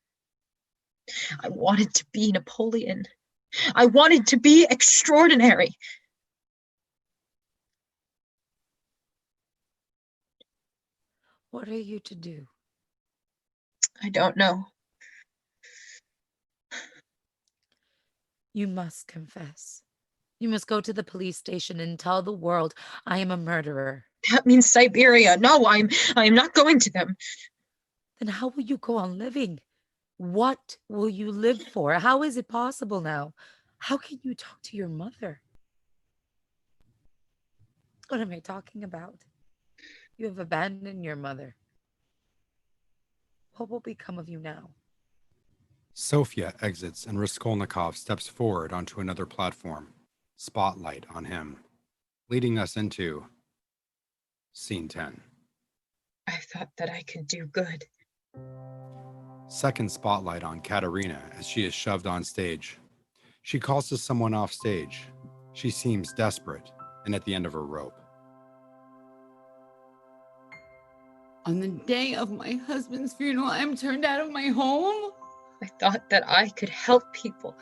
I wanted to be Napoleon. I wanted to be extraordinary. What are you to do? I don't know. You must confess. You must go to the police station and tell the world I am a murderer. That means Siberia. No, I am not going to them. Then how will you go on living? What will you live for? How is it possible now? How can you talk to your mother? What am I talking about? You have abandoned your mother. What will become of you now? Sophia exits and Raskolnikov steps forward onto another platform. Spotlight on him, leading us into Scene 10. I thought that I could do good. Second spotlight on Katerina as she is shoved on stage. She calls to someone off stage. She seems desperate and at the end of her rope. On the day of my husband's funeral, I'm turned out of my home? I thought that I could help people.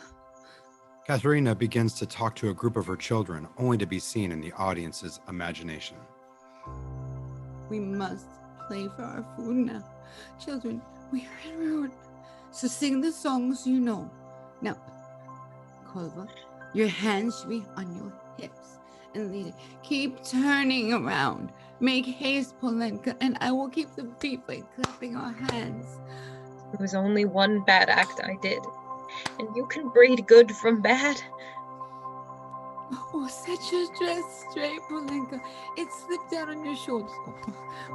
Katerina begins to talk to a group of her children, only to be seen in the audience's imagination. We must play for our food now. Children, we are en route. So sing the songs you know. Now, Kolva, your hands should be on your hips and lead it. Keep turning around. Make haste, Polenka, and I will keep the beat by clapping our hands. It was only one bad act I did. And you can breed good from bad. Oh, set your dress straight, Polenka. It slipped down on your shoulders. Oh,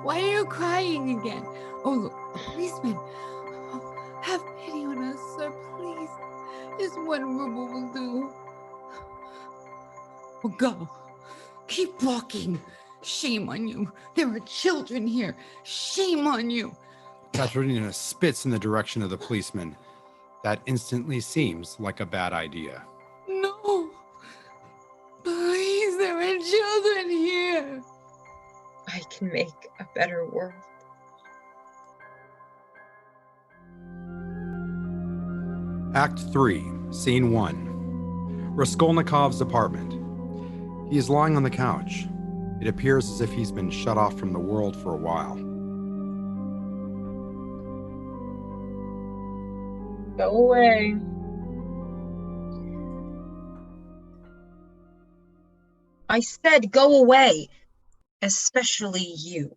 why are you crying again? Oh, look, a policeman. Oh, have pity on us, sir, please. Just 1 ruble will do. Oh, go. Keep walking. Shame on you. There are children here. Shame on you. Katerina spits in the direction of the policeman. That instantly seems like a bad idea. No. Please, there are children here. I can make a better world. Act 3, Scene 1. Raskolnikov's apartment. He is lying on the couch. It appears as if he's been shut off from the world for a while. Go away. I said go away. Especially you.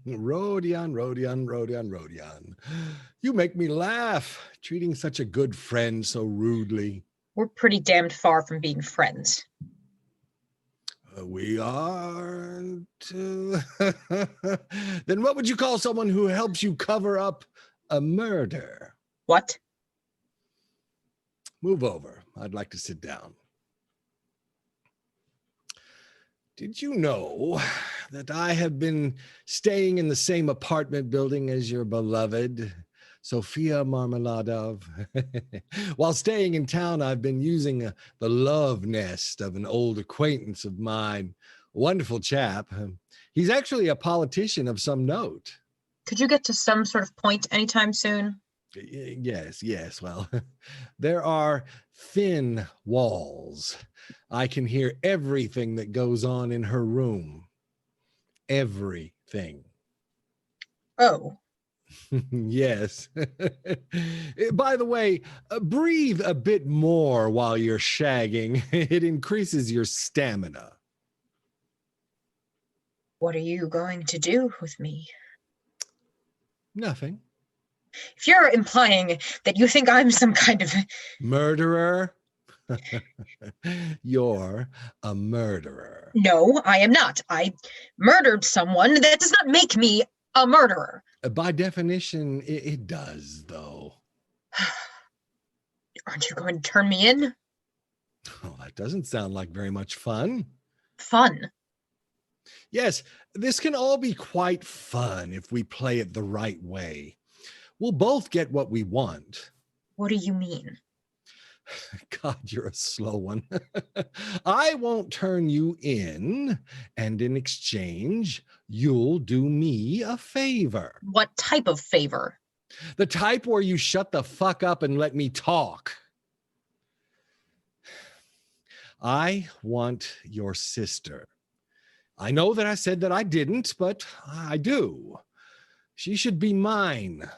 Rodion. You make me laugh, treating such a good friend so rudely. We're pretty damned far from being friends. We aren't. Then what would you call someone who helps you cover up a murder? What? Move over. I'd like to sit down. Did you know that I have been staying in the same apartment building as your beloved Sophia Marmeladov? While staying in town, I've been using the love nest of an old acquaintance of mine, a wonderful chap. He's actually a politician of some note. Could you get to some sort of point anytime soon? Yes. Well, there are thin walls. I can hear everything that goes on in her room. Everything. Oh. Yes. By the way, breathe a bit more while you're shagging. It increases your stamina. What are you going to do with me? Nothing. If you're implying that you think I'm some kind of murderer, you're a murderer. No, I am not. I murdered someone. That does not make me a murderer. By definition, it does, though. Aren't you going to turn me in? Oh, that doesn't sound like very much fun. Fun? Yes, this can all be quite fun if we play it the right way. We'll both get what we want. What do you mean? God, you're a slow one. I won't turn you in, and in exchange, you'll do me a favor. What type of favor? The type where you shut the fuck up and let me talk. I want your sister. I know that I said that I didn't, but I do. She should be mine.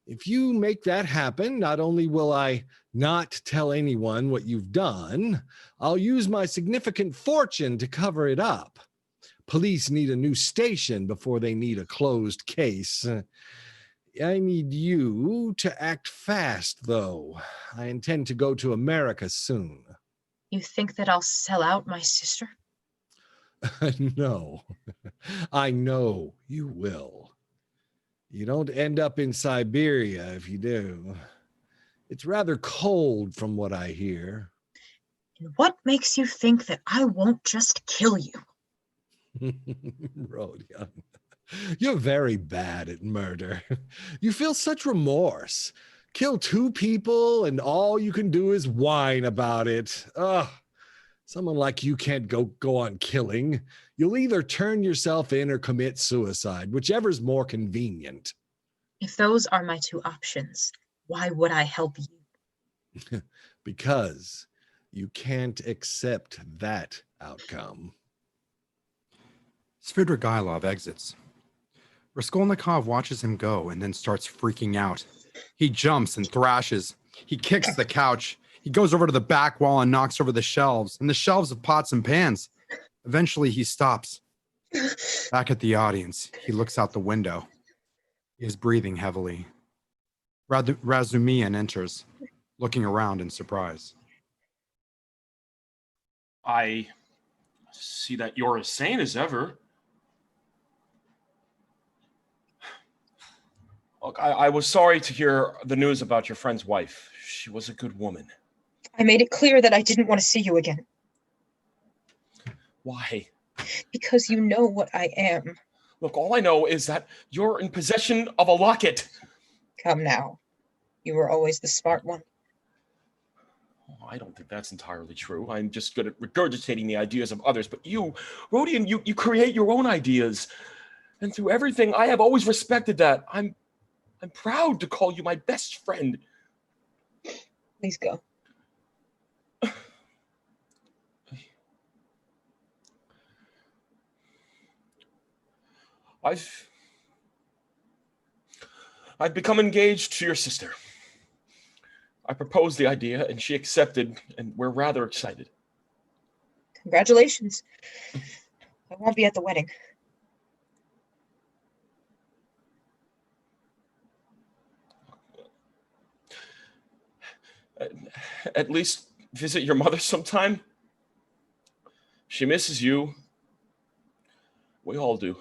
If you make that happen, not only will I not tell anyone what you've done, I'll use my significant fortune to cover it up. Police need a new station before they need a closed case. I need you to act fast, though. I intend to go to America soon. You think that I'll sell out my sister? No, I know you will. You don't end up in Siberia if you do. It's rather cold from what I hear. And what makes you think that I won't just kill you? Rodion, you're very bad at murder. You feel such remorse. Kill two people and all you can do is whine about it. Ugh. Someone like you can't go on killing. You'll either turn yourself in or commit suicide, whichever's more convenient. If those are my two options, why would I help you? Because you can't accept that outcome. Svidrigailov exits. Raskolnikov watches him go and then starts freaking out. He jumps and thrashes. He kicks the couch. He goes over to the back wall and knocks over the shelves and the shelves of pots and pans. Eventually, he stops. Back at the audience, he looks out the window. He is breathing heavily. Razumian enters, looking around in surprise. I see that you're as sane as ever. Look, I was sorry to hear the news about your friend's wife. She was a good woman. I made it clear that I didn't want to see you again. Why? Because you know what I am. Look, all I know is that you're in possession of a locket. Come now. You were always the smart one. Oh, I don't think that's entirely true. I'm just good at regurgitating the ideas of others. But you, Rodion, you create your own ideas. And through everything, I have always respected that. I'm proud to call you my best friend. Please go. I've become engaged to your sister. I proposed the idea and she accepted, and we're rather excited. Congratulations. I won't be at the wedding. At least visit your mother sometime? She misses you. We all do.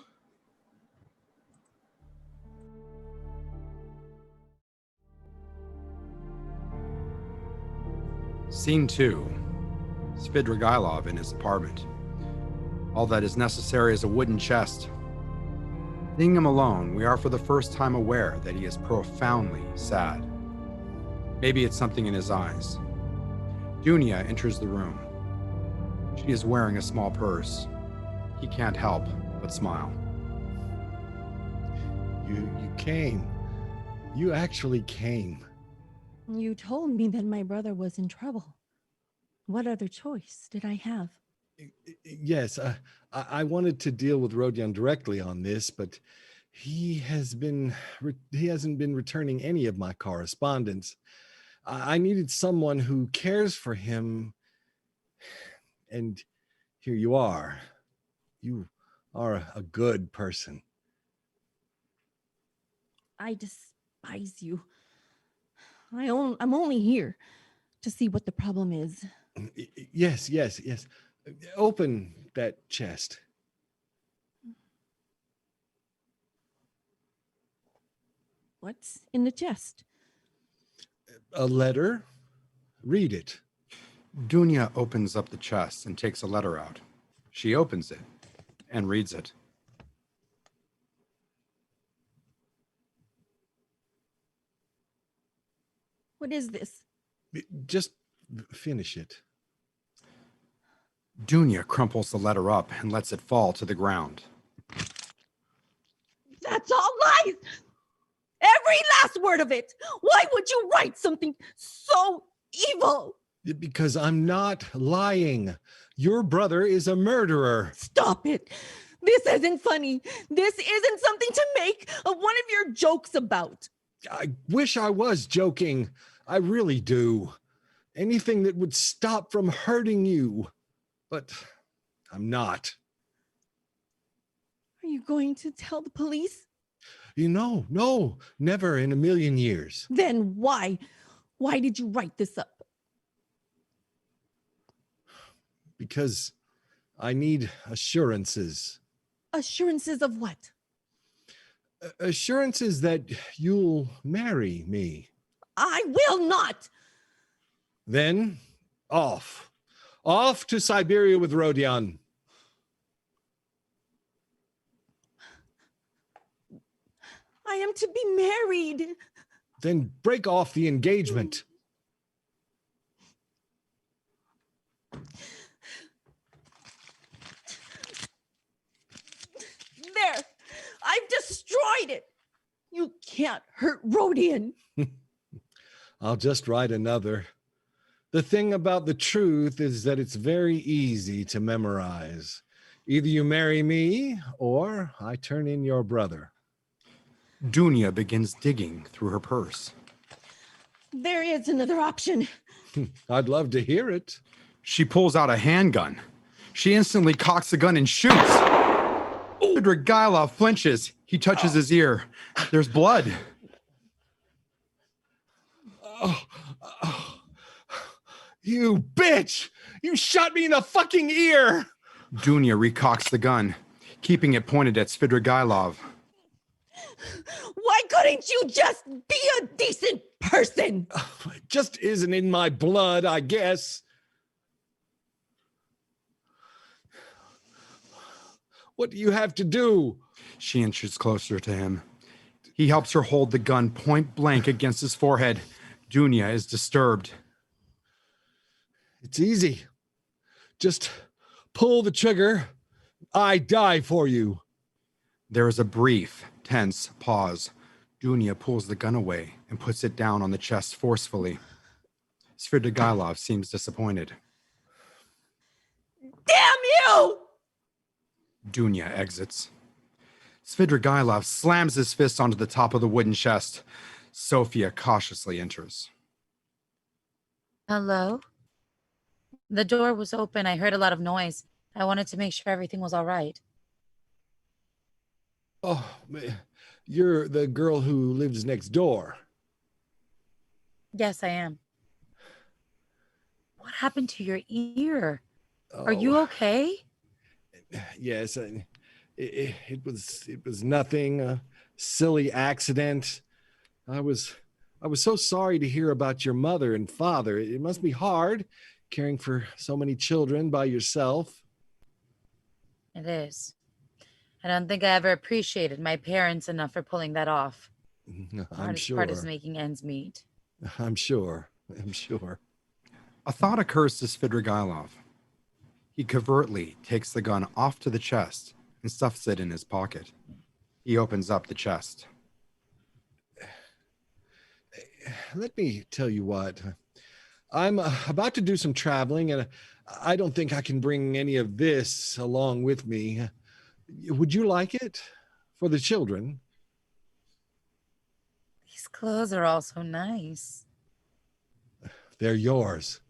Scene 2. Svidrigailov in his apartment. All that is necessary is a wooden chest. Seeing him alone, we are for the first time aware that he is profoundly sad. Maybe it's something in his eyes. Dunya enters the room. She is wearing a small purse. He can't help but smile. You came. You actually came. You told me that my brother was in trouble. What other choice did I have? Yes, I wanted to deal with Rodion directly on this, but he hasn't been returning any of my correspondence. I needed someone who cares for him, and here you are. You are a good person. I despise you. I'm only here to see what the problem is. Yes. Open that chest. What's in the chest? A letter. Read it. Dunya opens up the chest and takes a letter out. She opens it and reads it. What is this? Just finish it. Dunya crumples the letter up and lets it fall to the ground. That's all lies! Every last word of it! Why would you write something so evil? Because I'm not lying. Your brother is a murderer. Stop it! This isn't funny. This isn't something to make one of your jokes about. I wish I was joking. I really do. Anything that would stop from hurting you. But I'm not. Are you going to tell the police? No, never in a million years. Then why? Why did you write this up? Because I need assurances. Assurances of what? Assurances that you'll marry me. I will not! Then, off. Off to Siberia with Rodion. I am to be married. Then break off the engagement. There! I've destroyed it! You can't hurt Rodion. I'll just write another. The thing about the truth is that it's very easy to memorize. Either you marry me or I turn in your brother. Dunya begins digging through her purse. There is another option. I'd love to hear it. She pulls out a handgun. She instantly cocks the gun and shoots. Svidrigailov flinches. He touches his ear. There's blood. You bitch! You shot me in the fucking ear! Dunya recocks the gun, keeping it pointed at Svidrigailov. Why couldn't you just be a decent person? It just isn't in my blood, I guess. What do you have to do? She inches closer to him. He helps her hold the gun point blank against his forehead. Dunya is disturbed. It's easy. Just pull the trigger. I die for you. There is a brief, tense pause. Dunya pulls the gun away and puts it down on the chest forcefully. Svidrigailov seems disappointed. Damn you! Dunya exits. Svidrigailov slams his fist onto the top of the wooden chest. Sophia cautiously enters. Hello? The door was open. I heard a lot of noise. I wanted to make sure everything was all right. Oh, you're the girl who lives next door. Yes, I am. What What happened to your ear? Are Oh, you okay? yes, it was nothing, a silly accident. I was so sorry to hear about your mother and father. It must be hard caring for so many children by yourself. It is. I don't think I ever appreciated my parents enough for pulling that off. The I'm hardest part is sure. making ends meet. I'm sure. I'm sure. A thought occurs to Svidrigailov. He covertly takes the gun off to the chest and stuffs it in his pocket. He opens up the chest. Let me tell you what. I'm about to do some traveling, and I don't think I can bring any of this along with me. Would you like it for the children? These clothes are all so nice. They're yours.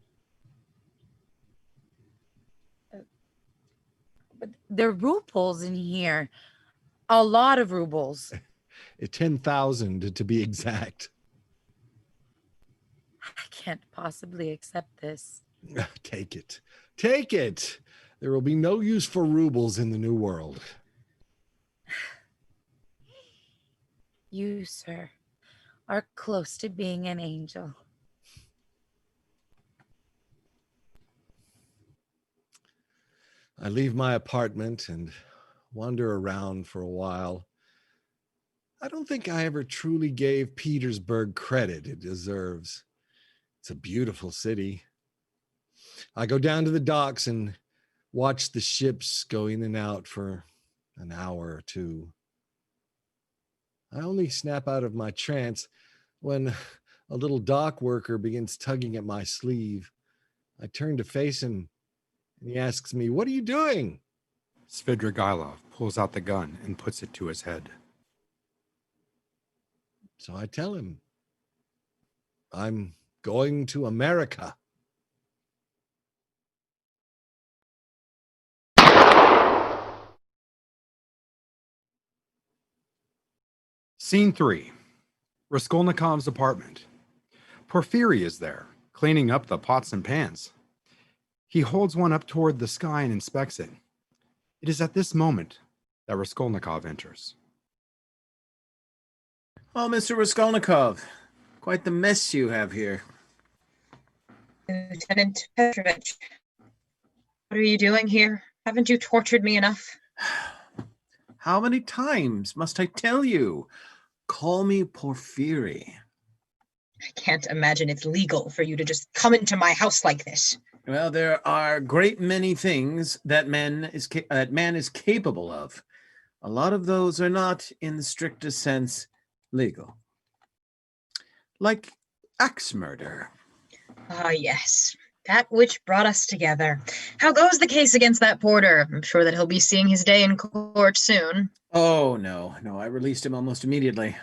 But there are rubles in here. A lot of rubles. 10,000 to be exact. I can't possibly accept this. Take it. Take it. There will be no use for rubles in the new world. You, sir, are close to being an angel. I leave my apartment and wander around for a while. I don't think I ever truly gave Petersburg credit it deserves. It's a beautiful city. I go down to the docks and watch the ships go in and out for an hour or two. I only snap out of my trance when a little dock worker begins tugging at my sleeve. I turn to face him, and he asks me, "What are you doing?" Svidrigailov pulls out the gun and puts it to his head. So I tell him, "I'm going to America." Scene 3. Raskolnikov's apartment. Porfiry is there, cleaning up the pots and pans. He holds one up toward the sky and inspects it. It is at this moment that Raskolnikov enters. Oh, Mr. Raskolnikov, quite the mess you have here. Lieutenant Petrovich, what are you doing here? Haven't you tortured me enough? How many times must I tell you? Call me Porfiry. I can't imagine it's legal for you to just come into my house like this. Well, there are a great many things that man is capable of. A lot of those are not, in the strictest sense, legal. Like axe murder. Ah, yes. That which brought us together. How goes the case against that porter? I'm sure that he'll be seeing his day in court soon. Oh, no, I released him almost immediately.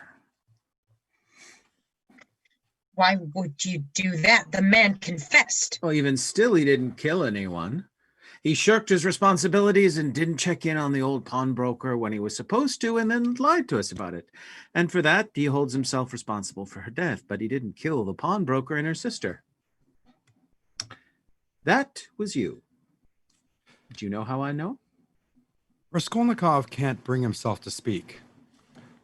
Why would you do that? The man confessed. Oh, even still, he didn't kill anyone. He shirked his responsibilities and didn't check in on the old pawnbroker when he was supposed to, and then lied to us about it. And for that, he holds himself responsible for her death, but he didn't kill the pawnbroker and her sister. That was you. Do you know how I know? Raskolnikov can't bring himself to speak.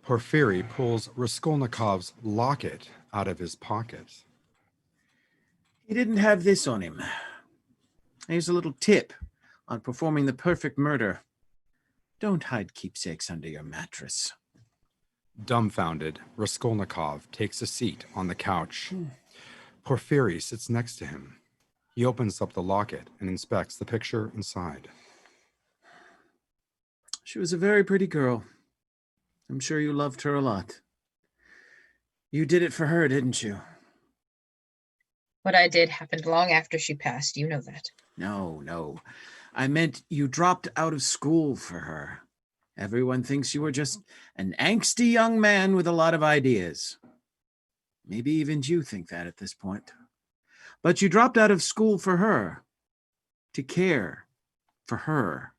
Porfiry pulls Raskolnikov's locket out of his pocket. He didn't have this on him. Here's a little tip on performing the perfect murder. Don't hide keepsakes under your mattress. Dumbfounded, Raskolnikov takes a seat on the couch. Porfiry sits next to him. He opens up the locket and inspects the picture inside. She was a very pretty girl. I'm sure you loved her a lot. You did it for her, didn't you? What I did happened long after she passed. You know that. No. I meant you dropped out of school for her. Everyone thinks you were just an angsty young man with a lot of ideas. Maybe even you think that at this point. But you dropped out of school for her, to care for her.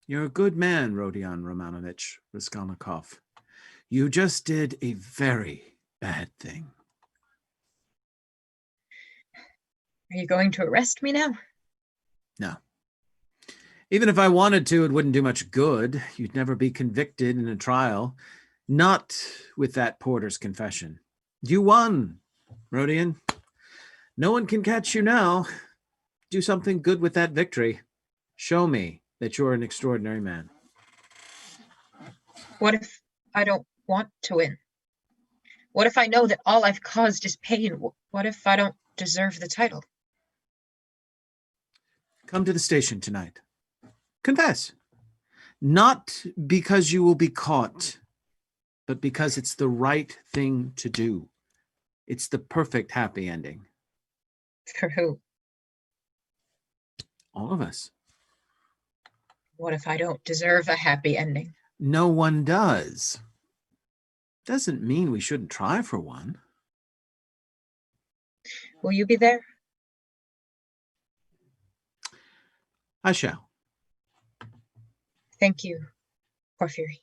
You're a good man, Rodion Romanovich Raskolnikov. You just did a very bad thing. Are you going to arrest me now? No. Even if I wanted to, it wouldn't do much good. You'd never be convicted in a trial. Not with that porter's confession. You won, Rodion. No one can catch you now. Do something good with that victory. Show me that you're an extraordinary man. What if I don't want to win? What if I know that all I've caused is pain? What if I don't deserve the title? Come to the station tonight. Confess. Not because you will be caught, but because it's the right thing to do. It's the perfect happy ending. For who? All of us. What if I don't deserve a happy ending? No one does. Doesn't mean we shouldn't try for one. Will you be there? I shall. Thank you, Porphyry.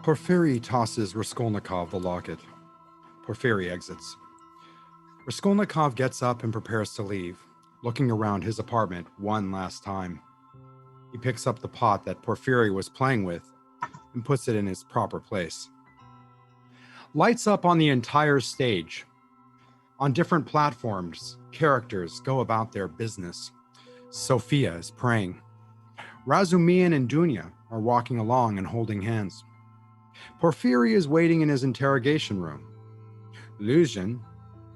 Porphyry tosses Raskolnikov the locket. Porphyry exits. Raskolnikov gets up and prepares to leave, looking around his apartment one last time. He picks up the pot that Porphyry was playing with and puts it in its proper place. Lights up on the entire stage. On different platforms, characters go about their business. Sophia is praying. Razumihin and Dunya are walking along and holding hands. Porphyry is waiting in his interrogation room. Luzhin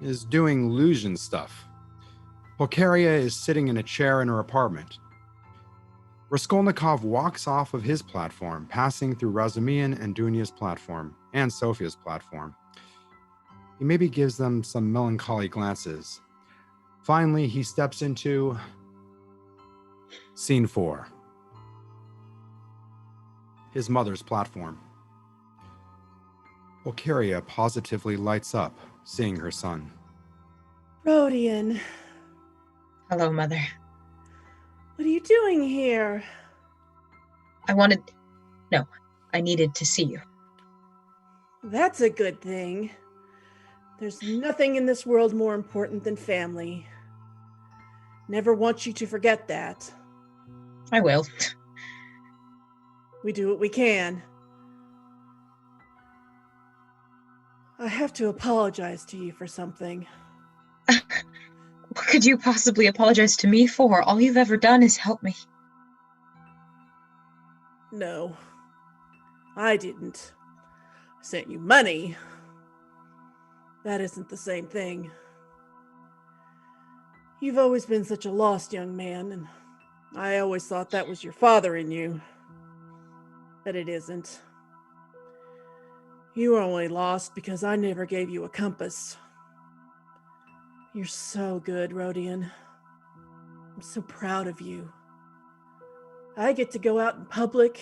is doing Luzhin stuff. Pulcheria is sitting in a chair in her apartment. Raskolnikov walks off of his platform, passing through Razumihin and Dunya's platform, and Sophia's platform. He maybe gives them some melancholy glances. Finally, he steps into Scene 4. His mother's platform. Pulcheria positively lights up, seeing her son. Rodion, Hello, Mother. what are you doing here? I needed to see you. That's a good thing. There's nothing in this world more important than family. Never want you to forget that. I will. We do what we can. I have to apologize to you for something. What could you possibly apologize to me for? All you've ever done is help me. No, I didn't. I sent you money. That isn't the same thing. You've always been such a lost young man, and I always thought that was your father in you. But it isn't. You were only lost because I never gave you a compass. You're so good, Rodion. I'm so proud of you. I get to go out in public,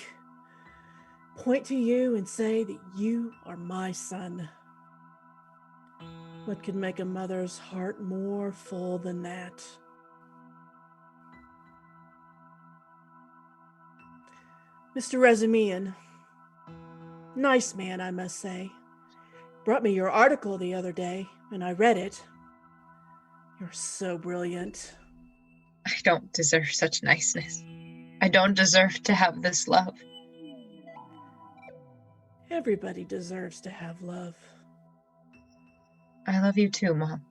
point to you and say that you are my son. What could make a mother's heart more full than that? Mr. Razumihin, nice man, I must say. Brought me your article the other day, and I read it. You're so brilliant. I don't deserve such niceness. I don't deserve to have this love. Everybody deserves to have love. I love you too, Mom.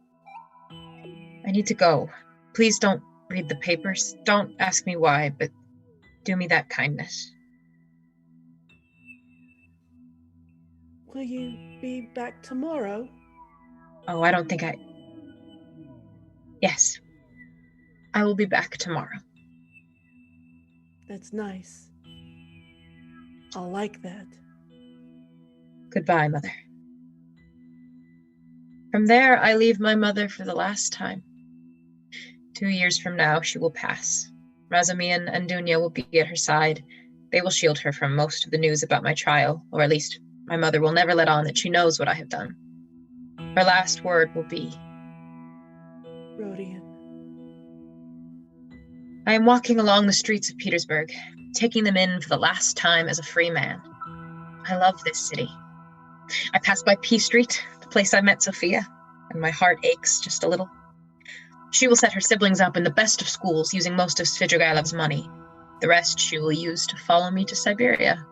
I need to go. Please don't read the papers. Don't ask me why, but do me that kindness. Will you be back tomorrow? Oh, I don't think I... Yes. I will be back tomorrow. That's nice. I'll like that. Goodbye, Mother. From there, I leave my mother for the last time. 2 years from now, she will pass. Razumihin and Dunya will be at her side. They will shield her from most of the news about my trial, or at least my mother will never let on that she knows what I have done. Her last word will be, Rodion. I am walking along the streets of Petersburg, taking them in for the last time as a free man. I love this city. I pass by P Street, the place I met Sophia. and my heart aches just a little. She will set her siblings up in the best of schools using most of Svidrigailev's money. The rest she will use to follow me to Siberia.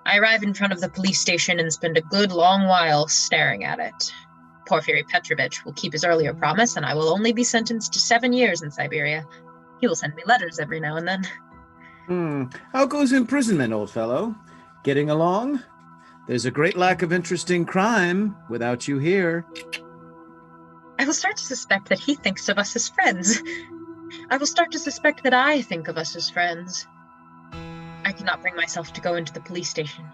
I arrive in front of the police station and spend a good long while staring at it. Porfiry Petrovich will keep his earlier promise, and I will only be sentenced to 7 years in Siberia. He will send me letters every now and then. How goes imprisonment, old fellow? Getting along? There's a great lack of interest in crime without you here. I will start to suspect that he thinks of us as friends. I will start to suspect that I think of us as friends. I cannot bring myself to go into the police station.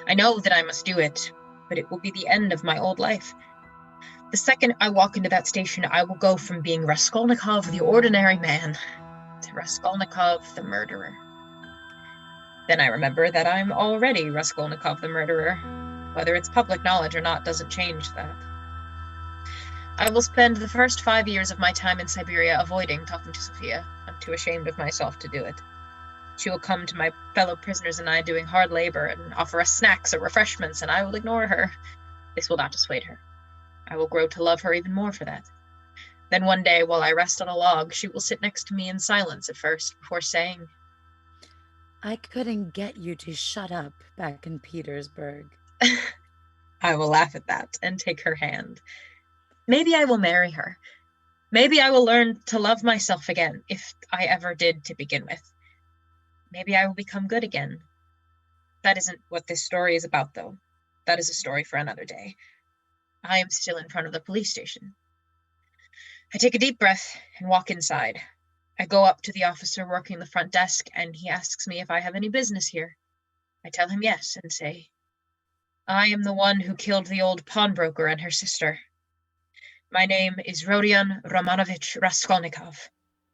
I know that I must do it, but it will be the end of my old life. The second I walk into that station, I will go from being Raskolnikov, the ordinary man, to Raskolnikov, the murderer. Then I remember that I'm already Raskolnikov, the murderer. Whether it's public knowledge or not doesn't change that. I will spend the first 5 years of my time in Siberia avoiding talking to Sophia. I'm too ashamed of myself to do it. She will come to my fellow prisoners and I doing hard labor and offer us snacks or refreshments, and I will ignore her. This will not dissuade her. I will grow to love her even more for that. Then one day, while I rest on a log, she will sit next to me in silence at first, before saying, I couldn't get you to shut up back in Petersburg. I will laugh at that and take her hand. Maybe I will marry her. Maybe I will learn to love myself again, if I ever did to begin with. Maybe I will become good again. That isn't what this story is about, though. That is a story for another day. I am still in front of the police station. I take a deep breath and walk inside. I go up to the officer working the front desk, and he asks me if I have any business here. I tell him yes and say, I am the one who killed the old pawnbroker and her sister. My name is Rodion Romanovich Raskolnikov,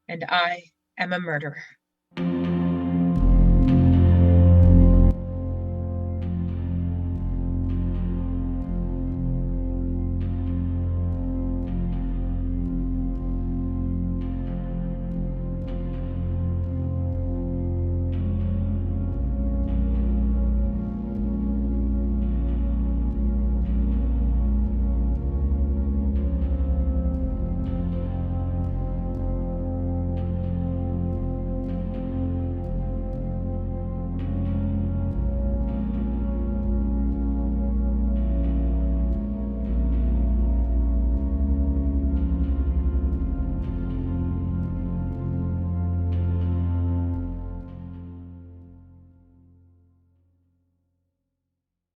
and I am a murderer.